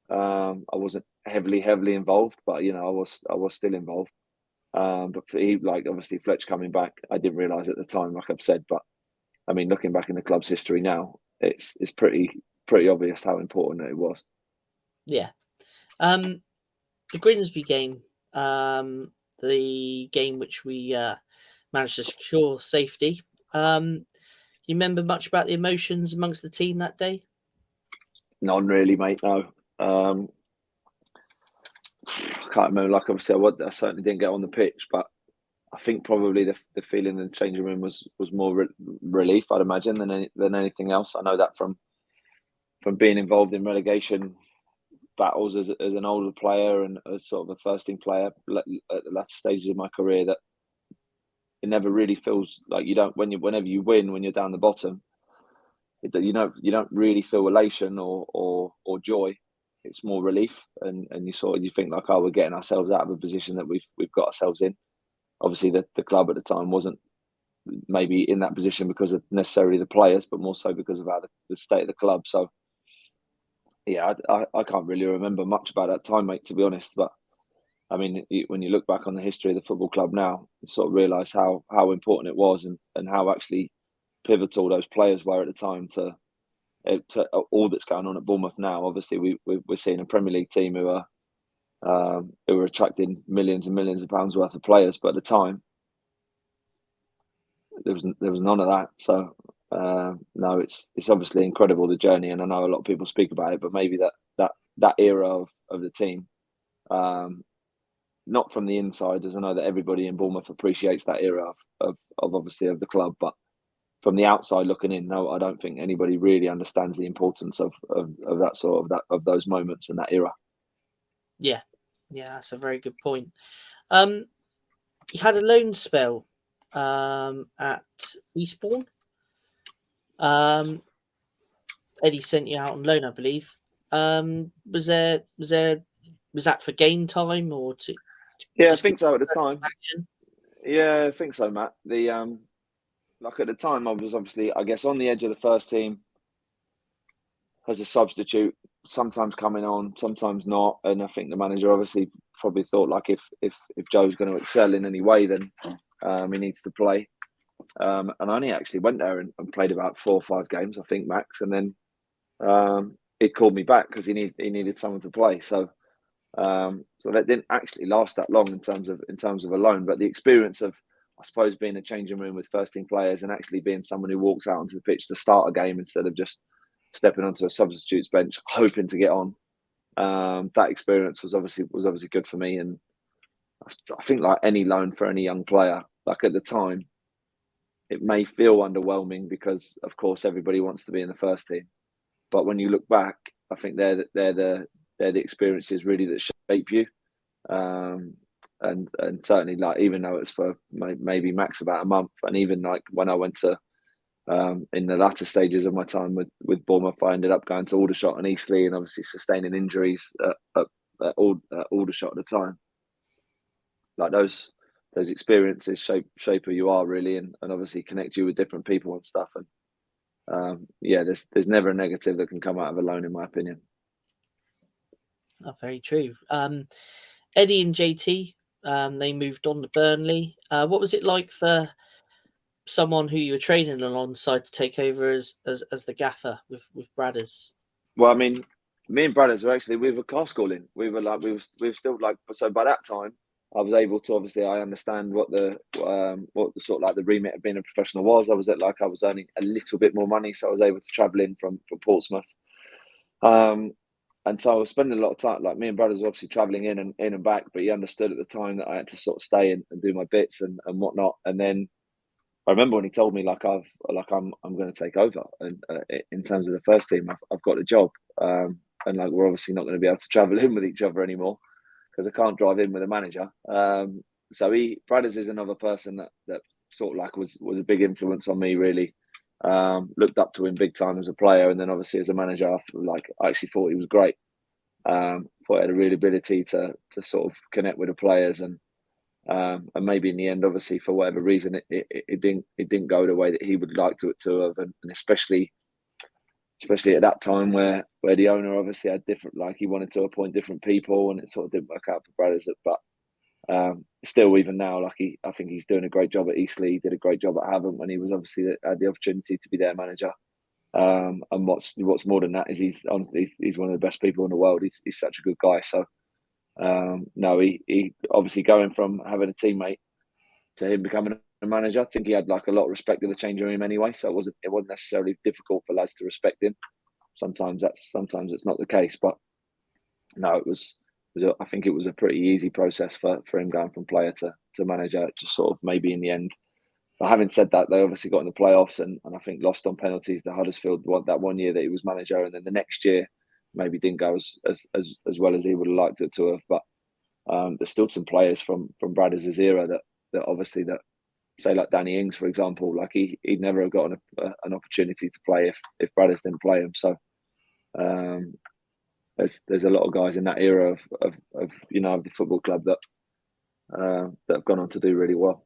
Speaker 2: I wasn't heavily involved, but I was still involved. But for obviously Fletch coming back, I didn't realise at the time, like I've said. But I mean, looking back in the club's history now, it's pretty obvious how important it was.
Speaker 1: Yeah. The Grimsby game, the game which we managed to secure safety. You remember much about the emotions amongst the team that day?
Speaker 2: None really, mate. No. I can't remember. Obviously, I certainly didn't get on the pitch, but I think probably the feeling in the changing room was more relief, I'd imagine, than anything else. I know that from being involved in relegation battles as an older player and as sort of a first team player at the latter stages of my career, that it never really feels like you don't whenever you win when you're down the bottom. You don't really feel elation or joy. It's more relief, and you think oh, we're getting ourselves out of a position that we've got ourselves in. Obviously, the club at the time wasn't maybe in that position because of necessarily the players, but more so because of how the state of the club. So yeah, I can't really remember much about that time, mate, to be honest. But I mean, when you look back on the history of the football club now, you sort of realise how important it was and how actually pivotal those players were at the time to all that's going on at Bournemouth now. Obviously, we're seeing a Premier League team who are attracting millions and millions of pounds worth of players, but at the time there was none of that. So no, it's obviously incredible, the journey, and I know a lot of people speak about it, but maybe that era of the team. Not from the inside, as I know that everybody in Bournemouth appreciates that era of obviously of the club, but from the outside looking in, no, I don't think anybody really understands the importance of that sort of those moments and that era.
Speaker 1: Yeah, that's a very good point. You had a loan spell at Eastbourne. Eddie sent you out on loan, I believe. Was that for game time or to
Speaker 2: Yeah, I think so at the time.
Speaker 1: action?
Speaker 2: Yeah, I think so, Matt. The like at the time, I was obviously, I guess, on the edge of the first team as a substitute, sometimes coming on, sometimes not. And I think the manager obviously probably thought like if Joe's going to excel in any way, then he needs to play. And I only actually went there and played about 4 or 5 games, I think, max. And then he called me back because he needed someone to play. So that didn't actually last that long in terms of a loan. But the experience of, I suppose, being a changing room with first team players and actually being someone who walks out onto the pitch to start a game instead of just stepping onto a substitutes bench hoping to get on, that experience was obviously good for me. And I think like any loan for any young player, like at the time, it may feel underwhelming because of course everybody wants to be in the first team, but when you look back, I think they're the experiences really that shape you. And certainly, like, even though it's for maybe max about a month, and even like when I went to in the latter stages of my time with Bournemouth, I ended up going to Aldershot and Eastleigh, and obviously sustaining injuries at Aldershot at the time. Like those experiences shape who you are really, and obviously connect you with different people and stuff. And yeah, there's never a negative that can come out of a loan, in my opinion.
Speaker 1: Oh, very true. Eddie and JT, they moved on to Burnley. What was it like for someone who you were training alongside to take over as the gaffer with Bradders?
Speaker 2: Well, I mean, me and Bradders we were car schooling. We were still like, so by that time I was able to, obviously I understand what the sort of like the remit of being a professional was. I was earning a little bit more money, so I was able to travel in from Portsmouth. And so I was spending a lot of time, like me and Bradders were obviously travelling in and back, but he understood at the time that I had to sort of stay and do my bits and whatnot. And then I remember when he told me I'm going to take over, and in terms of the first team, I've got the job, and like we're obviously not going to be able to travel in with each other anymore because I can't drive in with a manager. So Bradders is another person that sort of like was a big influence on me, really. Looked up to him big time as a player, and then obviously as a manager, I actually thought he was great. Thought he had a real ability to sort of connect with the players, and maybe in the end, obviously for whatever reason, it didn't go the way that he would like to have, and especially at that time where the owner obviously had different, like he wanted to appoint different people, and it sort of didn't work out for Bradders. But still, even now, I think he's doing a great job at Eastleigh. He did a great job at Howe when he was obviously had the opportunity to be their manager. And what's more than that is he's one of the best people in the world. He's such a good guy. So no, he obviously going from having a teammate to him becoming a manager, I think he had like a lot of respect in the changing room anyway. So it wasn't necessarily difficult for lads to respect him. Sometimes it's not the case, but no, I think it was a pretty easy process for him going from player to manager. Just sort of maybe in the end. But having said that, they obviously got in the playoffs and I think lost on penalties to Huddersfield that one year that he was manager, and then the next year maybe didn't go as well as he would have liked it to have. But there's still some players from Bradders' era that obviously that say like Danny Ings, for example, like he'd never have gotten an opportunity to play if Bradders didn't play him. So there's a lot of guys in that era of the football club that have gone on to do really well.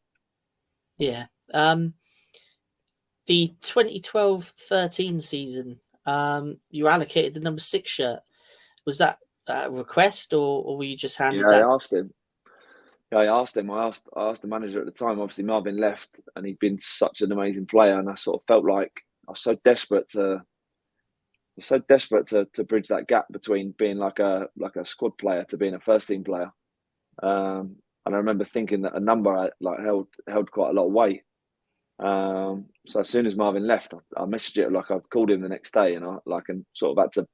Speaker 1: Yeah. The 2012-13 season, you were allocated the number 6 shirt. Was that a request, or were you just handed that?
Speaker 2: I asked him. Yeah, I asked him. I asked the manager at the time. Obviously, Marvin left, and he'd been such an amazing player, and I sort of felt like I was so desperate to bridge that gap between being like a squad player to being a first team player. And I remember thinking that a number held quite a lot of weight. So as soon as Marvin left, I messaged it, like I called him the next day, and and sort of had to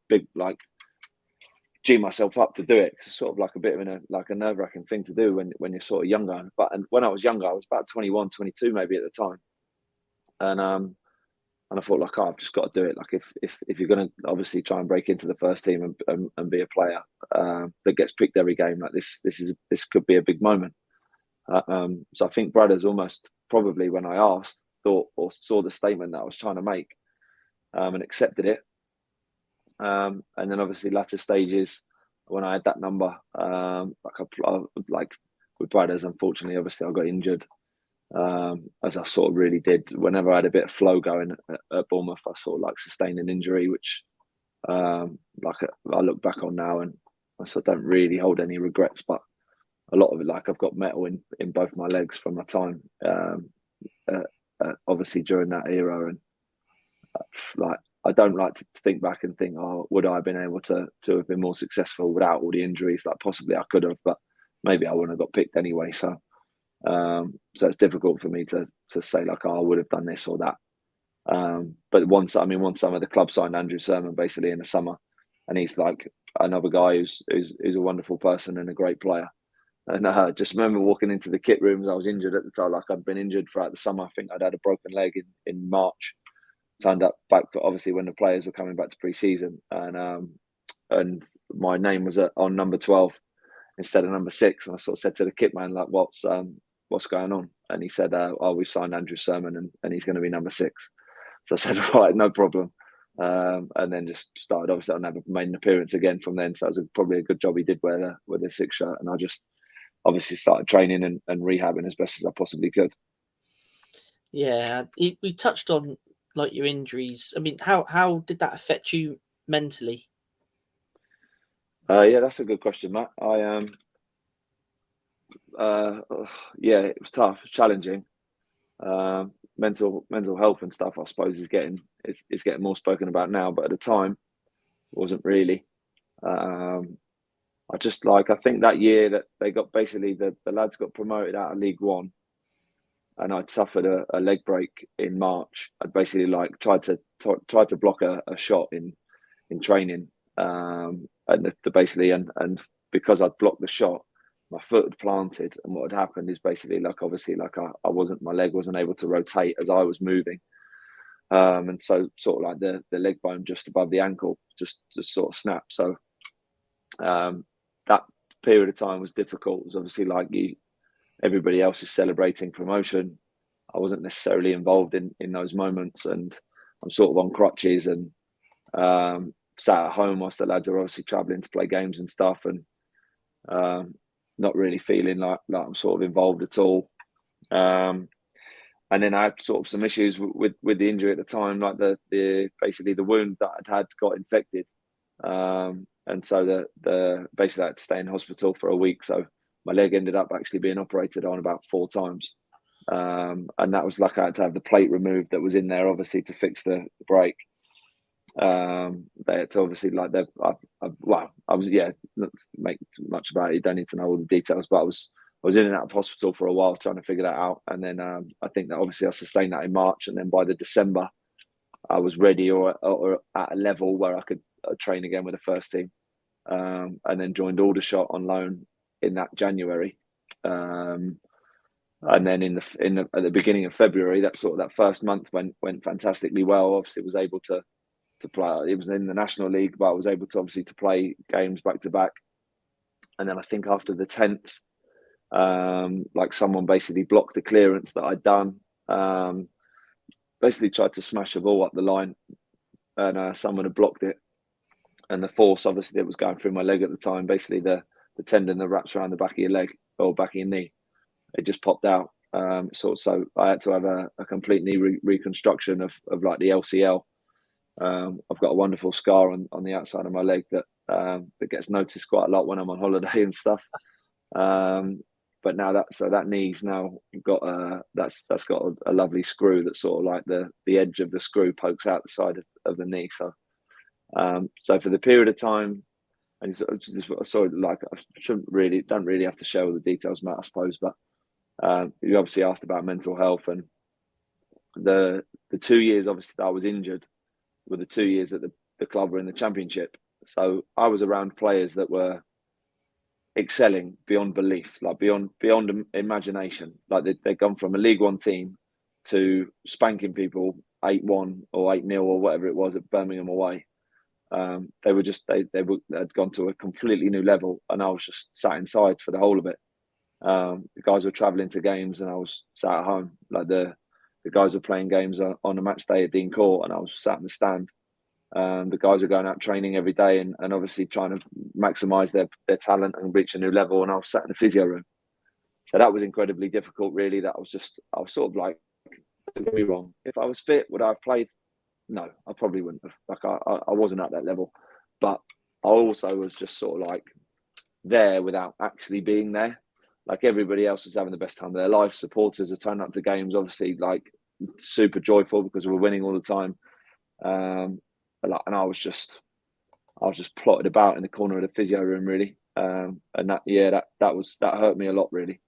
Speaker 2: G myself up to do it. It's sort of like a bit of a nerve-wracking thing to do when you're sort of younger. And when I was younger, I was about 21, 22 maybe at the time, and I thought, like, I've just got to do it. Like, if you're going to obviously try and break into the first team and be a player that gets picked every game, like this could be a big moment. So I think Brothers almost probably, when I asked, thought or saw the statement that I was trying to make, and accepted it. And then obviously latter stages, when I had that number, like with Brothers, unfortunately, obviously I got injured. As I sort of really did whenever I had a bit of flow going at Bournemouth. I sort of like sustained an injury, which I look back on now, and I sort of don't really hold any regrets, but a lot of it, like, I've got metal in both my legs from my time obviously during that era, and like, I don't like to think back and think, oh, would I have been able to have been more successful without all the injuries? Like, possibly I could have, but maybe I wouldn't have got picked anyway. So it's difficult for me to say, like, oh, I would have done this or that. But one summer the club signed Andrew Surman basically in the summer, and he's like another guy who's a wonderful person and a great player. And I just remember walking into the kit rooms. I was injured at the time, like I'd been injured throughout the summer. I think I'd had a broken leg in March. Turned up back, obviously, when the players were coming back to pre-season, and my name was on number 12 instead of number 6. And I sort of said to the kit man, like, what's going on? And he said, oh, we've signed Andrew Surman, and he's going to be number 6. So I said, right, no problem. And then just started. Obviously, I never made an appearance again from then. So it was probably a good job he did wear the 6 shirt. And I just obviously started training and rehabbing as best as I possibly could.
Speaker 1: Yeah, we touched on, like, your injuries. I mean, how did that affect you mentally?
Speaker 2: Yeah, that's a good question, Matt. Yeah, it was tough, challenging. Mental health and stuff, I suppose, is getting more spoken about now, but at the time, it wasn't really. I think that year that they got, basically the lads got promoted out of League One, and I'd suffered a leg break in March. I'd basically tried to block a shot in training, and because I'd blocked the shot, my foot had planted, and what had happened is basically, like, obviously, like, my leg wasn't able to rotate as I was moving, and so sort of like the leg bone just above the ankle just sort of snapped. So that period of time was difficult. It was obviously like everybody else is celebrating promotion. I wasn't necessarily involved in those moments, and I'm sort of on crutches and sat at home whilst the lads are obviously travelling to play games and stuff, and not really feeling like I'm sort of involved at all. And then I had sort of some issues with the injury at the time, like basically the wound that I'd had got infected, and so basically I had to stay in hospital for a week. So my leg ended up actually being operated on about 4 times, and that was like I had to have the plate removed that was in there, obviously, to fix the break. They had to obviously, like, I was, yeah, not to make much about it, you don't need to know all the details, but I was in and out of hospital for a while trying to figure that out. And then I think that obviously I sustained that in March, and then by the December I was ready or at a level where I could train again with the first team, and then joined Aldershot on loan in that January. And then at the beginning of February, that first month went fantastically well. Obviously, was able to play. It was in the National League, but I was able to obviously to play games back to back. And then I think after the 10th, like, someone basically blocked the clearance that I'd done. Basically tried to smash a ball up the line, and someone had blocked it. And the force, obviously, that was going through my leg at the time, basically the tendon that wraps around the back of your leg or back of your knee, it just popped out. So I had to have a complete knee reconstruction of like the LCL. I've got a wonderful scar on the outside of my leg that gets noticed quite a lot when I'm on holiday and stuff. But now that knee's now got that's got a lovely screw that's sort of like the edge of the screw pokes out the side of the knee. So for the period of time, and sort of like I don't really have to share all the details, Matt, I suppose. But you obviously asked about mental health, and the 2 years obviously that I was injured were the 2 years that the club were in the Championship. So I was around players that were excelling beyond belief, like beyond imagination. Like they'd gone from a League One team to spanking people 8-1 or 8-0 or whatever it was at Birmingham away. They'd gone to a completely new level, and I was just sat inside for the whole of it. The guys were travelling to games, and I was sat at home. Like the guys were playing games on a match day at Dean Court, and I was sat in the stand. The guys are going out training every day and obviously trying to maximise their talent and reach a new level. And I was sat in the physio room. So that was incredibly difficult, really. I was sort of like, don't get me wrong, if I was fit, would I have played? No, I probably wouldn't have. Like I wasn't at that level. But I also was just sort of like there without actually being there. Like everybody else was having the best time of their life. Supporters are turning up to games, obviously, like super joyful because we were winning all the time. And I was just plotted about in the corner of the physio room, really. And that hurt me a lot, really.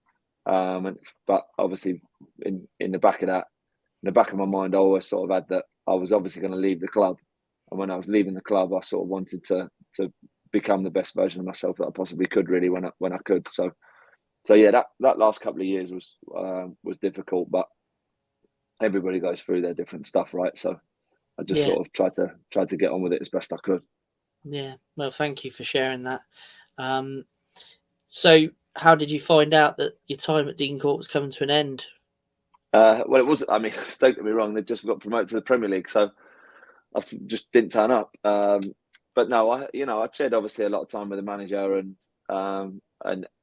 Speaker 2: But obviously, in the back of my mind, I always sort of had that I was obviously going to leave the club, and when I was leaving the club, I sort of wanted to become the best version of myself that I possibly could, really, when I could. So yeah, that last couple of years was difficult, but everybody goes through their different stuff, right? So I just sort of tried to get on with it as best I could.
Speaker 1: Yeah, well, thank you for sharing that. So how did you find out that your time at Dean Court was coming to an end?
Speaker 2: Well, it was. I mean, don't get me wrong; they just got promoted to the Premier League, so I just didn't turn up. But no, I shared obviously a lot of time with the manager, and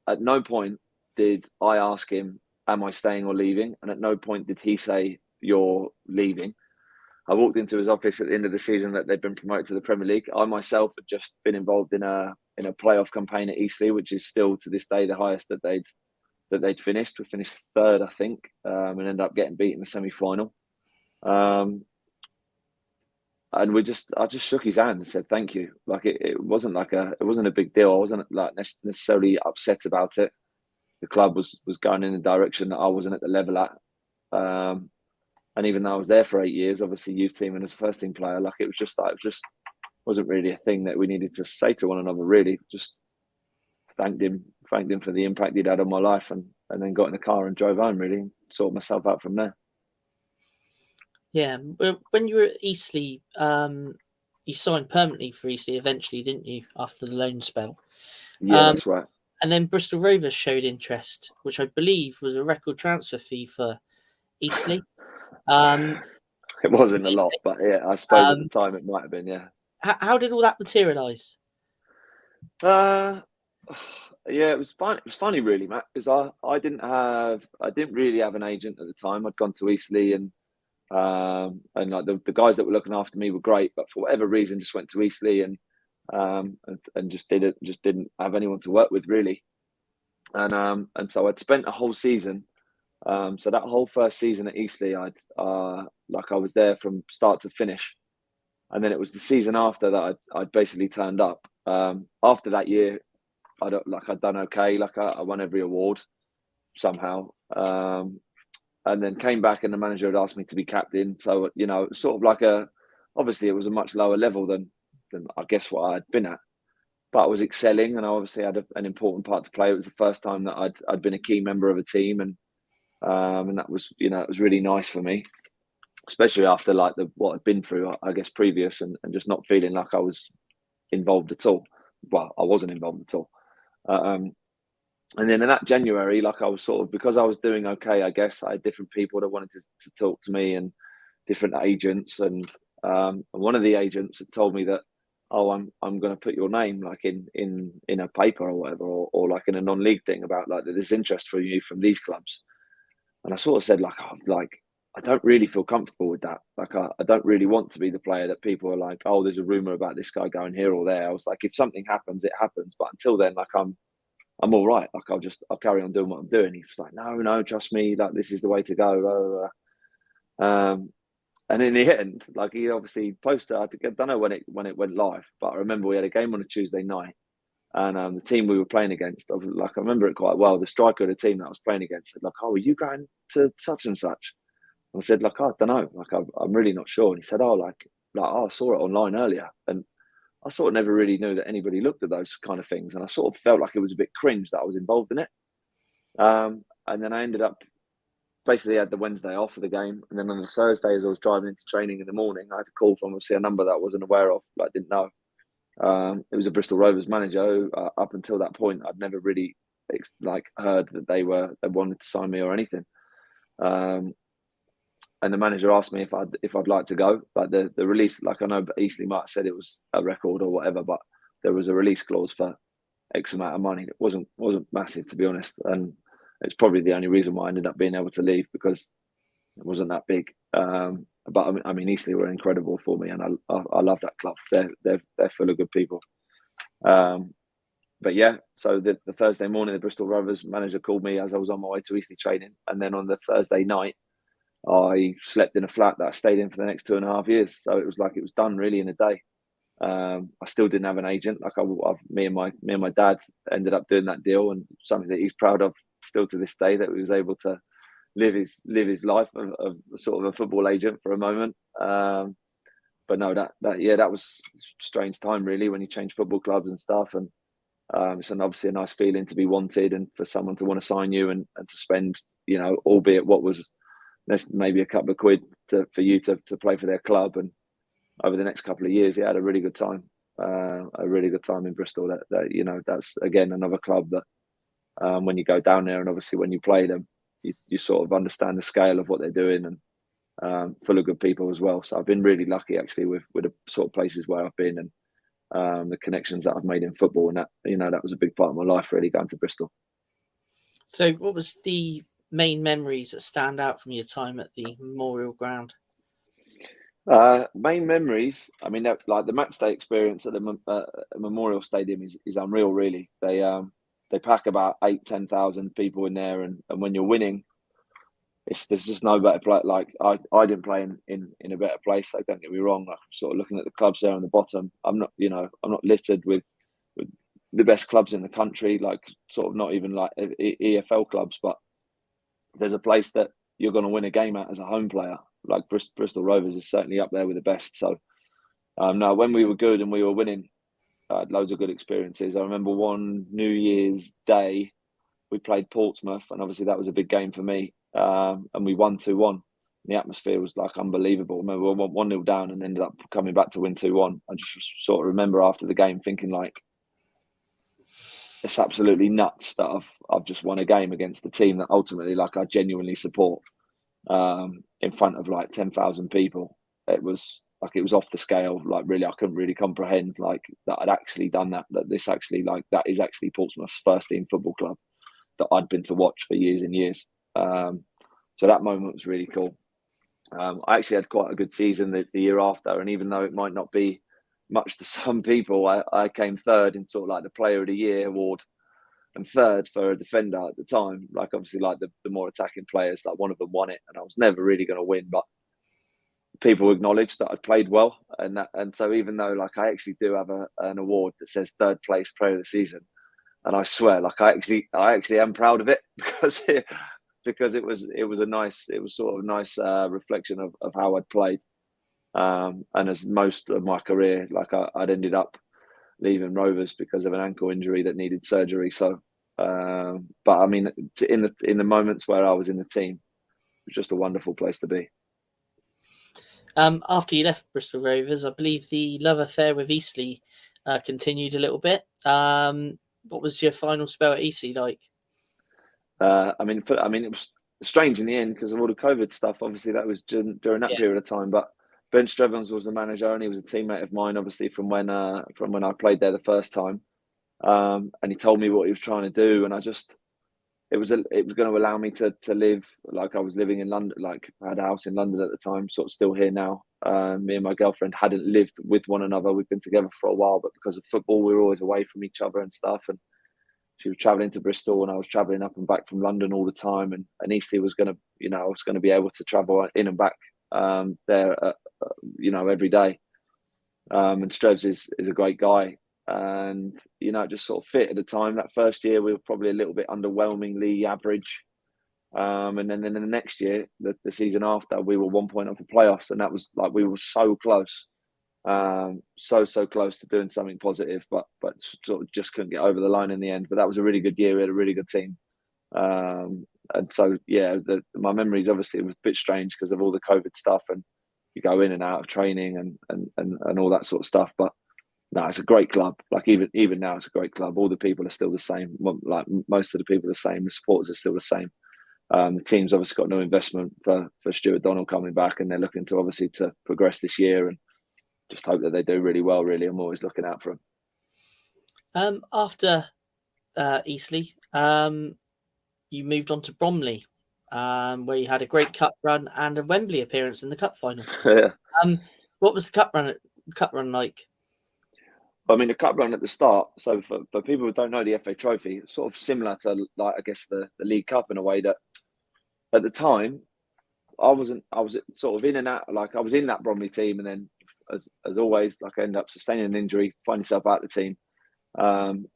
Speaker 2: at no point did I ask him, "Am I staying or leaving?" And at no point did he say, "You're leaving." I walked into his office at the end of the season that they'd been promoted to the Premier League. I myself had just been involved in a playoff campaign at Eastleigh, which is still to this day the highest that they'd finished. We finished third, I think, and ended up getting beat in the semi-final. And I just shook his hand and said thank you. Like it wasn't a big deal. I wasn't like necessarily upset about it. The club was going in a direction that I wasn't at the level at. And even though I was there for 8 years, obviously youth team and as a first team player, like it just wasn't really a thing that we needed to say to one another. Really, just thanked him for the impact he'd had on my life, and then got in the car and drove home. Really, and sorted myself out from there.
Speaker 1: Yeah, when you were at Eastleigh, you signed permanently for Eastleigh eventually, didn't you? After the loan spell.
Speaker 2: Yeah, that's right.
Speaker 1: And then Bristol Rovers showed interest, which I believe was a record transfer fee for Eastleigh.
Speaker 2: It wasn't a lot, but yeah, I suppose at the time it might have been. Yeah.
Speaker 1: How did all that materialise?
Speaker 2: Yeah, it was fun. It was funny, really, Matt, because I didn't really have an agent at the time. I'd gone to Eastleigh, and like the guys that were looking after me were great, but for whatever reason, just went to Eastleigh and just didn't have anyone to work with, really. And so I'd spent a whole season. So that whole first season at Eastleigh, I was there from start to finish, and then it was the season after that I'd basically turned up. After that year, I'd done okay. Like I won every award somehow, and then came back, and the manager had asked me to be captain. So sort of like obviously it was a much lower level than I guess what I'd been at, but I was excelling, and I obviously had an important part to play. It was the first time that I'd been a key member of a team, and that was it was really nice for me, especially after like what I'd been through, I guess, previous, and just not feeling like I was involved at all. Well, I wasn't involved at all. And then in that January, like I was sort of, because I was doing okay, I guess I had different people that wanted to talk to me, and different agents, and one of the agents had told me that, oh, I'm going to put your name like in a paper or whatever, or like in a non-league thing about like that there's interest for you from these clubs. And I sort of said, like, oh, like, I don't really feel comfortable with that. Like, I don't really want to be the player that people are like, oh, there's a rumor about this guy going here or there. I was like, if something happens, it happens. But until then, like, I'm all right. Like, I'll carry on doing what I'm doing. He was like, no, trust me. Like, this is the way to go. And in the end, like, he obviously posted. I don't know when it went live, but I remember we had a game on a Tuesday night, and the team we were playing against, like, I remember it quite well. The striker of the team that I was playing against said, like, oh, are you going to such and such? And I said, like, oh, I don't know. Like, I'm really not sure. And he said, oh, oh, I saw it online earlier. And I sort of never really knew that anybody looked at those kind of things. And I sort of felt like it was a bit cringe that I was involved in it. And then I ended up basically had the Wednesday off of the game. And then on the Thursday, as I was driving into training in the morning, I had a call from obviously a number that I wasn't aware of, but I didn't know. It was a Bristol Rovers manager who, up until that point, I'd never really heard that they wanted to sign me or anything. And the manager asked me if I'd like to go. Like, the release, like, I know Eastleigh might have said it was a record or whatever, but there was a release clause for X amount of money. It wasn't massive, to be honest, and it's probably the only reason why I ended up being able to leave, because it wasn't that big. But I mean, Eastleigh were incredible for me, and I love that club. They're full of good people. But yeah, so the Thursday morning, the Bristol Rovers manager called me as I was on my way to Eastleigh training, and then on the Thursday night, I slept in a flat that I stayed in for the next 2.5 years. So it was like it was done really in a day. I still didn't have an agent. Like, me and my dad ended up doing that deal, and something that he's proud of still to this day, that he was able to live his life of sort of a football agent for a moment. But no, that was a strange time really, when you change football clubs and stuff, and it's obviously a nice feeling to be wanted and for someone to want to sign you and to spend, albeit what was maybe a couple of quid for you to play for their club. And over the next couple of years, he had a really good time. In Bristol. That's again another club that when you go down there, and obviously when you play them, you sort of understand the scale of what they're doing, and full of good people as well. So I've been really lucky actually with the sort of places where I've been, and the connections that I've made in football, and that was a big part of my life, really, going to Bristol.
Speaker 1: So what was the main memories that stand out from your time at the Memorial Ground?
Speaker 2: Main memories, I mean, like the match day experience at the Memorial Stadium is unreal, really. They pack about 8,000-10,000 people in there, and when you're winning, there's just no better place. Like, I didn't play in a better place. Like, don't get me wrong. Like, I'm sort of looking at the clubs there on the bottom. I'm not littered with the best clubs in the country. Like, sort of not even like EFL clubs, but there's a place that you're going to win a game at as a home player. Like, Bristol Rovers is certainly up there with the best. So, no, when we were good and we were winning, I had loads of good experiences. I remember one New Year's Day, we played Portsmouth, and obviously that was a big game for me. And we won 2-1. The atmosphere was like unbelievable. I remember we went 1-0 down and ended up coming back to win 2-1. I just sort of remember after the game thinking, like, it's absolutely nuts that I've just won a game against the team that ultimately, like, I genuinely support, in front of like 10,000 people. It was off the scale. Like, really, I couldn't really comprehend, like, that I'd actually done that. That this actually, like, that is actually Portsmouth's first team football club that I'd been to watch for years and years. So that moment was really cool. I actually had quite a good season the year after, and even though it might not be much to some people, I came third in sort of like the Player of the Year award, and third for a defender at the time. Like, obviously, like the more attacking players, like, one of them won it, and I was never really going to win, but people acknowledged that I played well, and so even though, like, I actually do have an award that says third place Player of the Season, and I swear, like, I actually am proud of it, because it was sort of a nice reflection of how I'd played. And as most of my career, like, I'd ended up leaving Rovers because of an ankle injury that needed surgery. So, but I mean, in the moments where I was in the team, it was just a wonderful place to be.
Speaker 1: After you left Bristol Rovers, I believe the love affair with Eastleigh continued a little bit. What was your final spell at Eastleigh like?
Speaker 2: I mean, it was strange in the end because of all the COVID stuff. Obviously, that was during that period of time. But Ben Strevens was the manager, and he was a teammate of mine, obviously, from when I played there the first time. And he told me what he was trying to do, and I just it was going to allow me to live like I was living in London. Like I had a house in London at the time, sort of still here now. Me and my girlfriend hadn't lived with one another. We've been together for a while, but because of football, we were always away from each other and stuff. And she was traveling to Bristol, and I was traveling up and back from London all the time. And Eastleigh was going to, I was going to be able to travel in and back there, every day. And Strevs is a great guy. And, it just sort of fit at the time. That first year, we were probably a little bit underwhelmingly average. And then in the next year, the season after, we were 1 point off the playoffs. And that was like, we were so close, so close to doing something positive, but sort of just couldn't get over the line in the end. But that was a really good year. We had a really good team. And so, yeah, my memories obviously was a bit strange because of all the COVID stuff, and you go in and out of training and all that sort of stuff. But no, it's a great club. Like even now, it's a great club. All the people are still the same. Like most of the people are the same. The supporters are still the same. The team's obviously got no investment for Stuart Donald coming back, and they're looking to obviously to progress this year, and just hope that they do really well. Really, I'm always looking out for them.
Speaker 1: After Eastleigh, you moved on to Bromley, where you had a great cup run and a Wembley appearance in the cup final.
Speaker 2: Yeah.
Speaker 1: What was the cup run like?
Speaker 2: I mean, the cup run at the start. So for people who don't know the FA Trophy, it's sort of similar to, like, I guess the League Cup in a way that at the time I was sort of in and out. Like I was in that Bromley team, and then as always, like I end up sustaining an injury, find yourself out of the team, and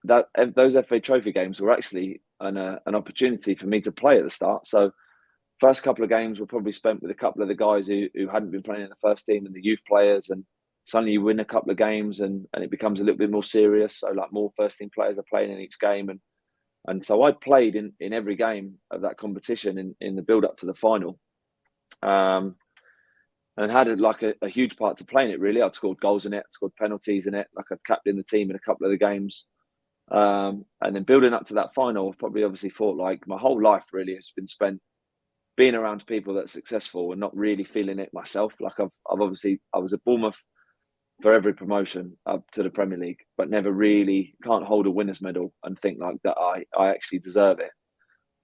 Speaker 2: those FA Trophy games were actually an opportunity for me to play at the start. So first couple of games were probably spent with a couple of the guys who hadn't been playing in the first team and the youth players, and suddenly you win a couple of games and it becomes a little bit more serious. So like more first team players are playing in each game, and so I played in every game of that competition in the build up to the final, and had a huge part to play in it. Really, I'd scored goals in it, scored penalties in it. Like I'd captained the team in a couple of the games. And then building up to that final, I've probably obviously thought like my whole life really has been spent being around people that are successful and not really feeling it myself. Like I was at Bournemouth for every promotion up to the Premier League, but never really can't hold a winner's medal and think like that I actually deserve it.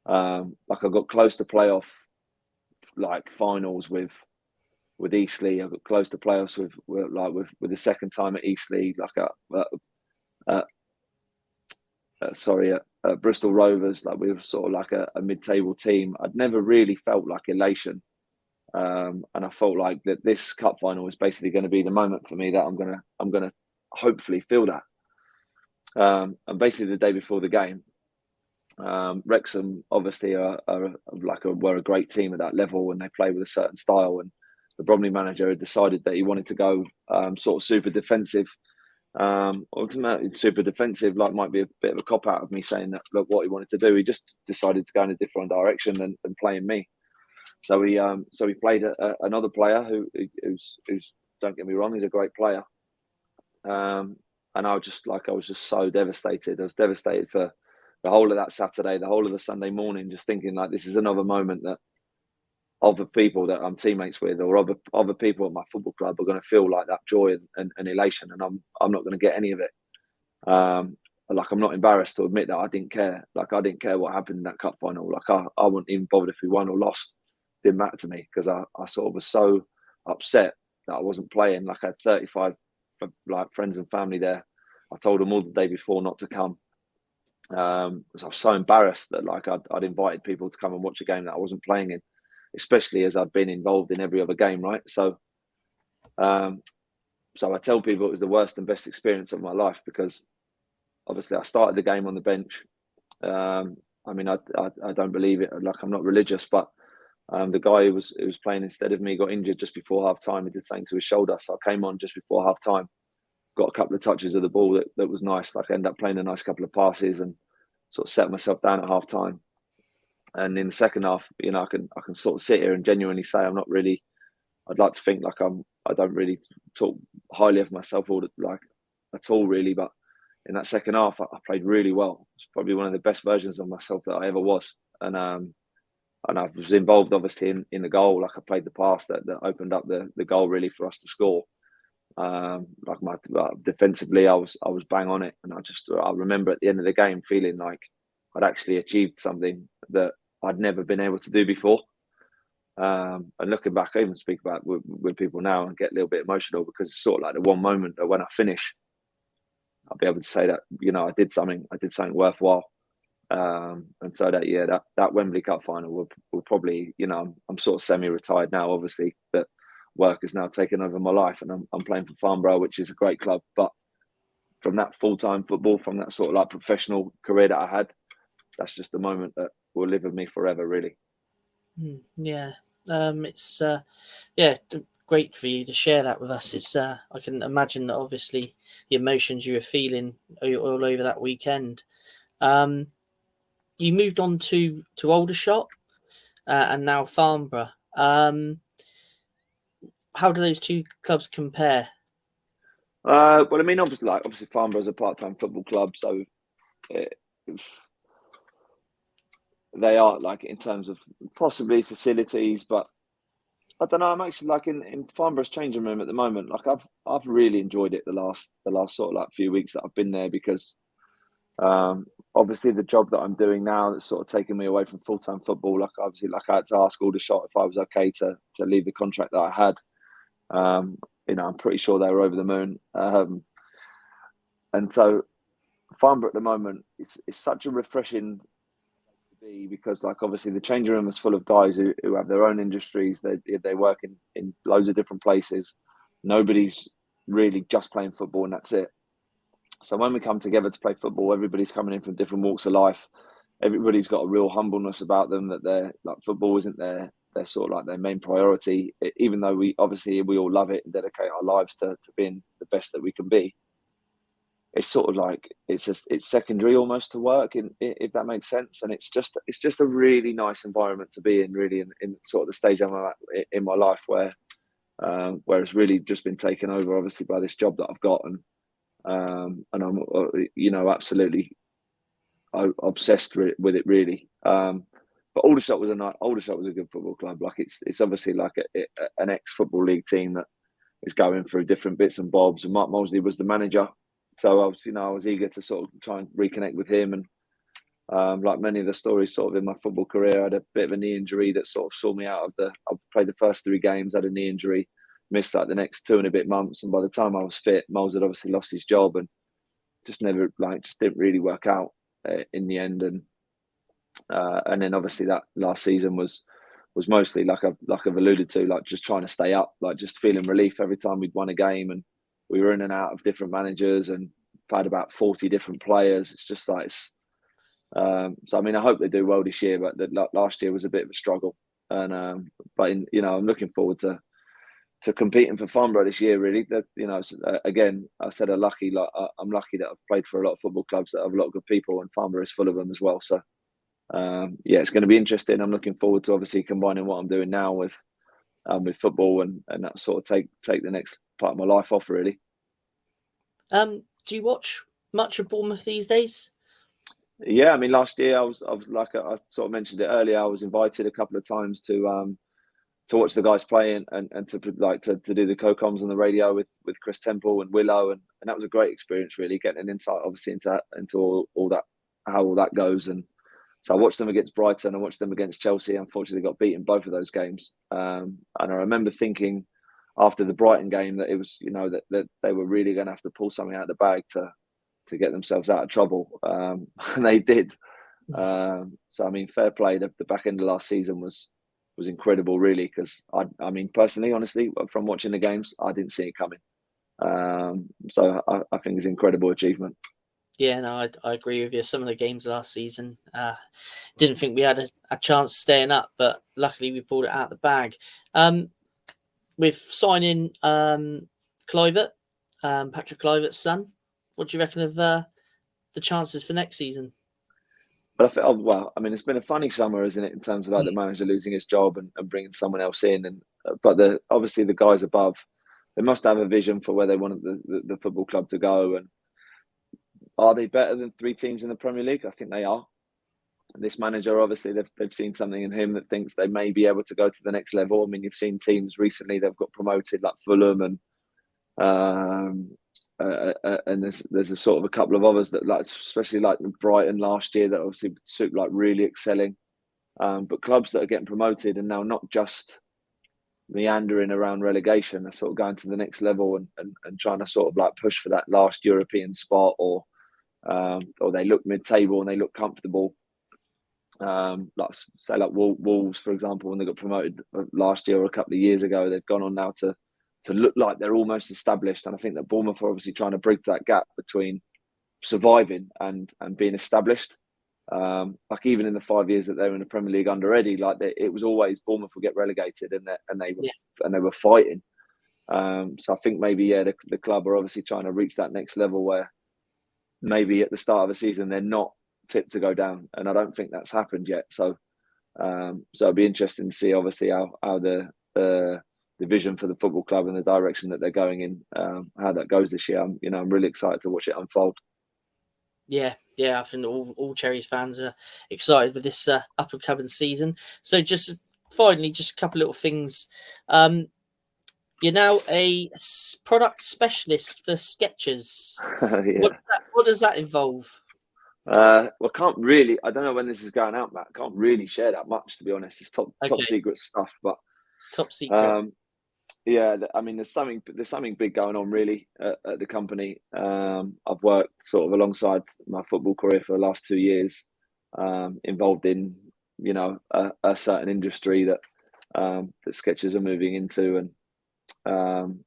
Speaker 2: Like I got close to playoff like finals with Eastleigh. I got close to playoffs with the second time at Eastleigh, at Bristol Rovers. Like we were sort of like a mid-table team. I'd never really felt like elation, and I felt like that this cup final was basically going to be the moment for me that I'm gonna hopefully feel that. And basically the day before the game, Wrexham obviously were a great team at that level, and they play with a certain style. And the Bromley manager had decided that he wanted to go sort of super defensive. Ultimately, super defensive might be a bit of a cop out of me saying that. Look, what he wanted to do, he just decided to go in a different direction than playing me. So he played another player who's don't get me wrong, he's a great player. And I was just so devastated. I was devastated for the whole of that Saturday, the whole of the Sunday morning, just thinking like this is another moment that other people that I'm teammates with or other people at my football club are going to feel like that joy and elation, and I'm not going to get any of it. Like I'm not embarrassed to admit that I didn't care. Like I didn't care what happened in that cup final. Like I wasn't even bothered if we won or lost. It didn't matter to me because I sort of was so upset that I wasn't playing. Like I had 35 like friends and family there. I told them all the day before not to come. Because I was so embarrassed that like I'd invited people to come and watch a game that I wasn't playing in, especially as I'd been involved in every other game, right? So I tell people it was the worst and best experience of my life because obviously I started the game on the bench. I mean, I don't believe it. Like I'm not religious, but the guy who was playing instead of me got injured just before half time. He did something to his shoulder, so I came on just before half time. Got a couple of touches of the ball that was nice. Like I ended up playing a nice couple of passes and sort of set myself down at half time. And in the second half, I can sort of sit here and genuinely say I'm not really. I'd like to think like I don't really talk highly of myself at all really. But in that second half, I played really well. It's probably one of the best versions of myself that I ever was. And I was involved obviously in the goal. Like I played the pass that opened up the goal really for us to score. Defensively, I was bang on it, and I remember at the end of the game feeling like I'd actually achieved something that I'd never been able to do before. And looking back, I even speak about it with people now and get a little bit emotional, because it's sort of like the one moment that when I finish, I'll be able to say that, I did something worthwhile. And so that Wembley Cup final will probably, I'm sort of semi-retired now, obviously, that work has now taken over my life, and I'm playing for Farnborough, which is a great club. But from that full-time football, from that sort of like professional career that I had, that's just a moment that will live with me forever, really.
Speaker 1: Yeah. It's great for you to share that with us. It's I can imagine that obviously the emotions you were feeling all over that weekend. You moved on to Aldershot and now Farnborough. How do those two clubs compare?
Speaker 2: Well, I mean, obviously Farnborough's a part-time football club, so they are like in terms of possibly facilities, but I don't know. I'm actually like in Farnborough's changing room at the moment. Like I've really enjoyed it the last sort of like few weeks that I've been there, because obviously the job that I'm doing now that's sort of taken me away from full-time football. Like obviously, like I had to ask Aldershot if I was okay to leave the contract that I had. I'm pretty sure they were over the moon. And so Farnborough at the moment, it's such a refreshing to be, because like obviously the changing room is full of guys who have their own industries. They work in loads of different places. Nobody's really just playing football and that's it. So when we come together to play football, everybody's coming in from different walks of life. Everybody's got a real humbleness about them, that they're like, football isn't their sort of like their main priority, even though we all love it and dedicate our lives to being the best that we can be. It's sort of like it's secondary almost to work, if that makes sense. And it's just a really nice environment to be in, really, in sort of the stage I'm at in my life, where it's really just been taken over, obviously, by this job that I've got, and I'm absolutely obsessed with it, really. But Aldershot was a good football club. Like it's obviously like an ex-football league team that is going through different bits and bobs. And Mark Molesley was the manager, so I was eager to sort of try and reconnect with him. And like many of the stories sort of in my football career, I had a bit of a knee injury that sort of saw me out of I played the first 3 games, had a knee injury, missed like the next 2 and a bit months. And by the time I was fit, Moles had obviously lost his job and just didn't really work out in the end. And then obviously that last season was mostly like I've alluded to, like just trying to stay up, like just feeling relief every time we'd won a game. And we were in and out of different managers and had about 40 different players. It's just like, so I mean, I hope they do well this year, but last year was a bit of a struggle. And I'm looking forward to competing for Farnborough this year. Really, again, I said I'm lucky that I've played for a lot of football clubs that have a lot of good people, and Farnborough is full of them as well. So it's going to be interesting. I'm looking forward to obviously combining what I'm doing now with football, and that sort of take the next part of my life off, really.
Speaker 1: Do you watch much of Bournemouth these days?
Speaker 2: Yeah, I mean, last year I was like I sort of mentioned it earlier. I was invited a couple of times to watch the guys play and to do the co-coms on the radio with Chris Temple and Willow, and that was a great experience, really, getting an insight obviously into all that, how all that goes. And so I watched them against Brighton, I watched them against Chelsea. Unfortunately, got beaten both of those games. And I remember thinking after the Brighton game that it was, that they were really going to have to pull something out of the bag to get themselves out of trouble. And they did. So, I mean, fair play. The back end of last season was incredible, really, because I mean, personally, honestly, from watching the games, I didn't see it coming. So I think it's an incredible achievement.
Speaker 1: Yeah, no, I agree with you. Some of the games last season, didn't think we had a chance of staying up, but luckily we pulled it out of the bag. With signing Kluivert, Patrick Kluivert's son, what do you reckon of the chances for next season?
Speaker 2: But I feel, I mean, it's been a funny summer, isn't it, in terms of like the manager losing his job and bringing someone else in, and but obviously the guys above, they must have a vision for where they want the football club to go. And are they better than 3 teams in the Premier League? I think they are. And this manager, obviously, they've seen something in him that thinks they may be able to go to the next level. I mean, you've seen teams recently, they've got promoted, like Fulham and and there's a sort of a couple of others that, like, especially like Brighton last year, that obviously like really excelling. But clubs that are getting promoted and now not just meandering around relegation, are sort of going to the next level and trying to sort of like push for that last European spot, or they look mid-table and they look comfortable. Like say like Wolves, for example, when they got promoted last year or a couple of years ago, they've gone on now to look like they're almost established. And I think that Bournemouth are obviously trying to bridge that gap between surviving and being established. Like even in the 5 years that they were in the Premier League under Eddie, like it was always Bournemouth would get relegated, and they were fighting. So I think maybe the club are obviously trying to reach that next level where maybe at the start of the season they're not tipped to go down, and I don't think that's happened yet. So it'll be interesting to see obviously how the vision for the football club and the direction that they're going in, how that goes this year. I'm really excited to watch it unfold.
Speaker 1: Yeah, I think all Cherries fans are excited with this up and coming season. So just finally, just a couple little things. You're now a product specialist for Skechers.
Speaker 2: Yeah.
Speaker 1: What does that involve?
Speaker 2: Well, can't really. I don't know when this is going out, Matt. Can't really share that much, to be honest. It's top secret stuff, but
Speaker 1: top secret.
Speaker 2: Yeah, I mean, there's something big going on really at the company. I've worked sort of alongside my football career for the last 2 years, involved in a certain industry that Skechers are moving into, and I'm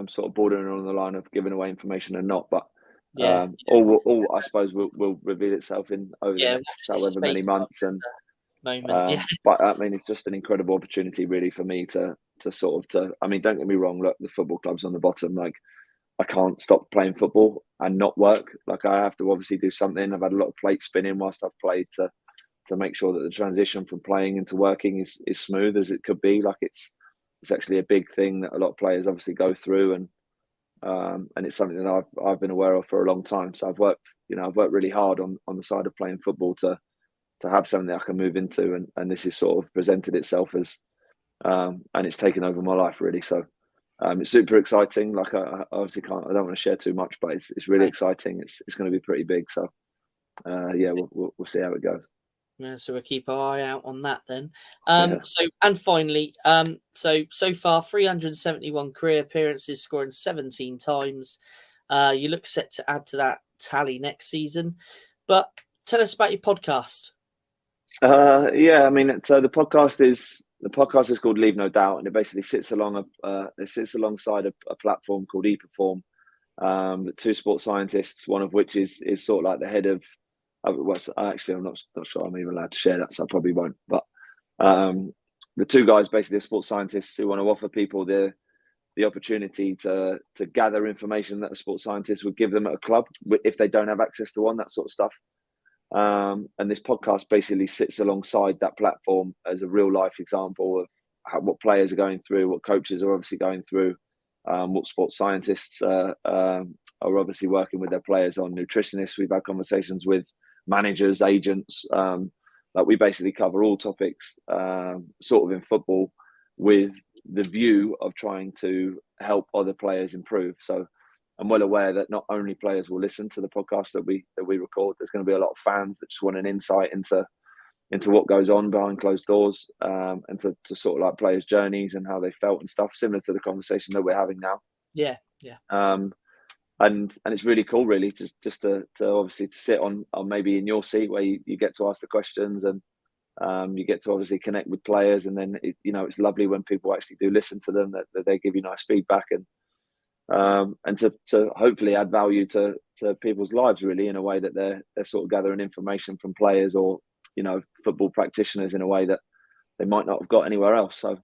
Speaker 2: sort of bordering on the line of giving away information and not, but all I suppose will reveal itself over the next however many months. And
Speaker 1: moment.
Speaker 2: But I mean, it's just an incredible opportunity really for me to I mean, don't get me wrong, look, the football club's on the bottom. Like, I can't stop playing football and not work. Like, I have to obviously do something. I've had a lot of plate spinning whilst I've played to make sure that the transition from playing into working is smooth as it could be. Like, it's actually a big thing that a lot of players obviously go through, and it's something that I've been aware of for a long time. So I've worked really hard on the side of playing football to have something that I can move into, and this has sort of presented itself as, and it's taken over my life really. So it's super exciting. Like, I obviously I don't want to share too much, but it's really exciting. It's going to be pretty big. So we'll see how it goes.
Speaker 1: Yeah, so we'll keep our eye out on that then. So, and finally, so far 371 career appearances, scoring 17 times. You look set to add to that tally next season. But tell us about your podcast.
Speaker 2: I mean, so the podcast is called Leave No Doubt, and it basically sits alongside a platform called ePerform. The two sports scientists, one of which is sort of like the head of. Actually, I'm not sure I'm even allowed to share that, so I probably won't. But the two guys basically are sports scientists who want to offer people the opportunity to gather information that a sports scientist would give them at a club if they don't have access to one, that sort of stuff. And this podcast basically sits alongside that platform as a real life example of what players are going through, what coaches are obviously going through, what sports scientists are obviously working with their players on, nutritionists. We've had conversations with managers, agents. Like, we basically cover all topics sort of in football, with the view of trying to help other players improve. So I'm well aware that not only players will listen to the podcast that we record. There's going to be a lot of fans that just want an insight into what goes on behind closed doors, and to sort of like players' journeys and how they felt and stuff, similar to the conversation that we're having now.
Speaker 1: Yeah.
Speaker 2: And it's really cool, really, just to obviously to sit on maybe in your seat where you get to ask the questions, and you get to obviously connect with players, and then it's lovely when people actually do listen to them, that they give you nice feedback, and to hopefully add value to people's lives, really, in a way that they're sort of gathering information from players or football practitioners in a way that they might not have got anywhere else. So,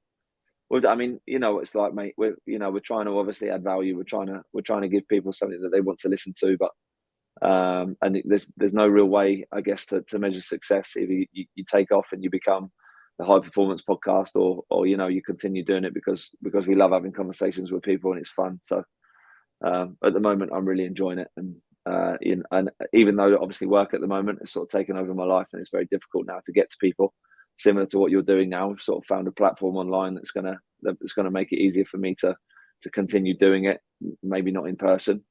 Speaker 2: I mean, what it's like, mate. We're trying to obviously add value. We're trying to give people something that they want to listen to, but and there's no real way, I guess, to measure success. Either you take off and you become the high performance podcast, or you continue doing it because we love having conversations with people and it's fun. So at the moment, I'm really enjoying it, and even though obviously work at the moment has sort of taken over my life, and it's very difficult now to get to people, similar to what you're doing now. We've sort of found a platform online that's gonna make it easier for me to continue doing it. Maybe not in person,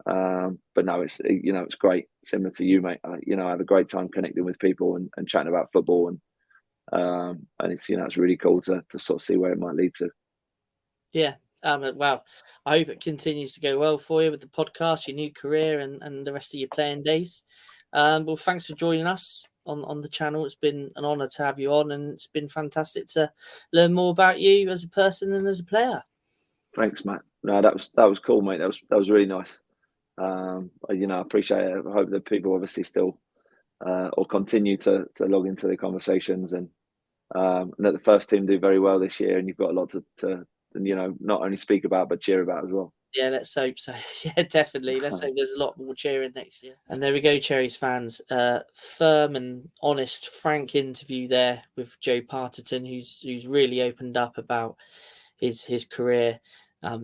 Speaker 2: but no, it's great. Similar to you, mate. I have a great time connecting with people and chatting about football, and it's really cool to sort of see where it might lead to.
Speaker 1: Yeah. Well, I hope it continues to go well for you with the podcast, your new career, and the rest of your playing days. Well, thanks for joining us on the channel. It's been an honour to have you on, and it's been fantastic to learn more about you as a person and as a player.
Speaker 2: Thanks, Matt. No, that was cool, mate. That was really nice. I appreciate it. I hope that people obviously still or continue to log into the conversations, and that the first team do very well this year, and you've got a lot to not only speak about but cheer about as well.
Speaker 1: Yeah, let's hope so. Yeah, definitely. Let's hope there's a lot more cheering next year. And there we go, Cherries fans. Firm and honest, frank interview there with Joe Partington, who's really opened up about his career,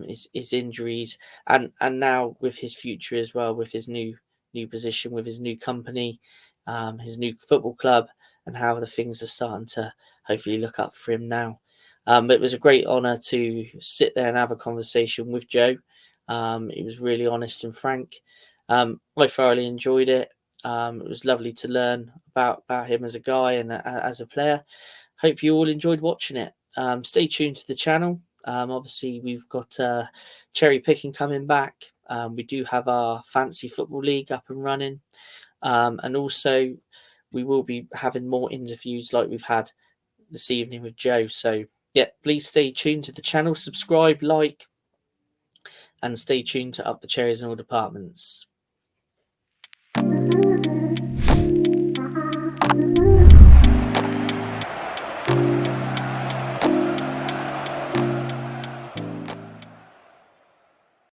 Speaker 1: his injuries, and now with his future as well, with his new position, with his new company, his new football club, and how the things are starting to hopefully look up for him now. But it was a great honour to sit there and have a conversation with Joe. It was really honest and frank. I thoroughly enjoyed it. It was lovely to learn about him as a guy and as a player. Hope you all enjoyed watching it. Stay tuned to the channel. Obviously, we've got cherry picking coming back. We do have our fancy football league up and running. And also, we will be having more interviews like we've had this evening with Joe. So, yeah, please stay tuned to the channel, subscribe, like, and stay tuned to Up the Cherries in all departments.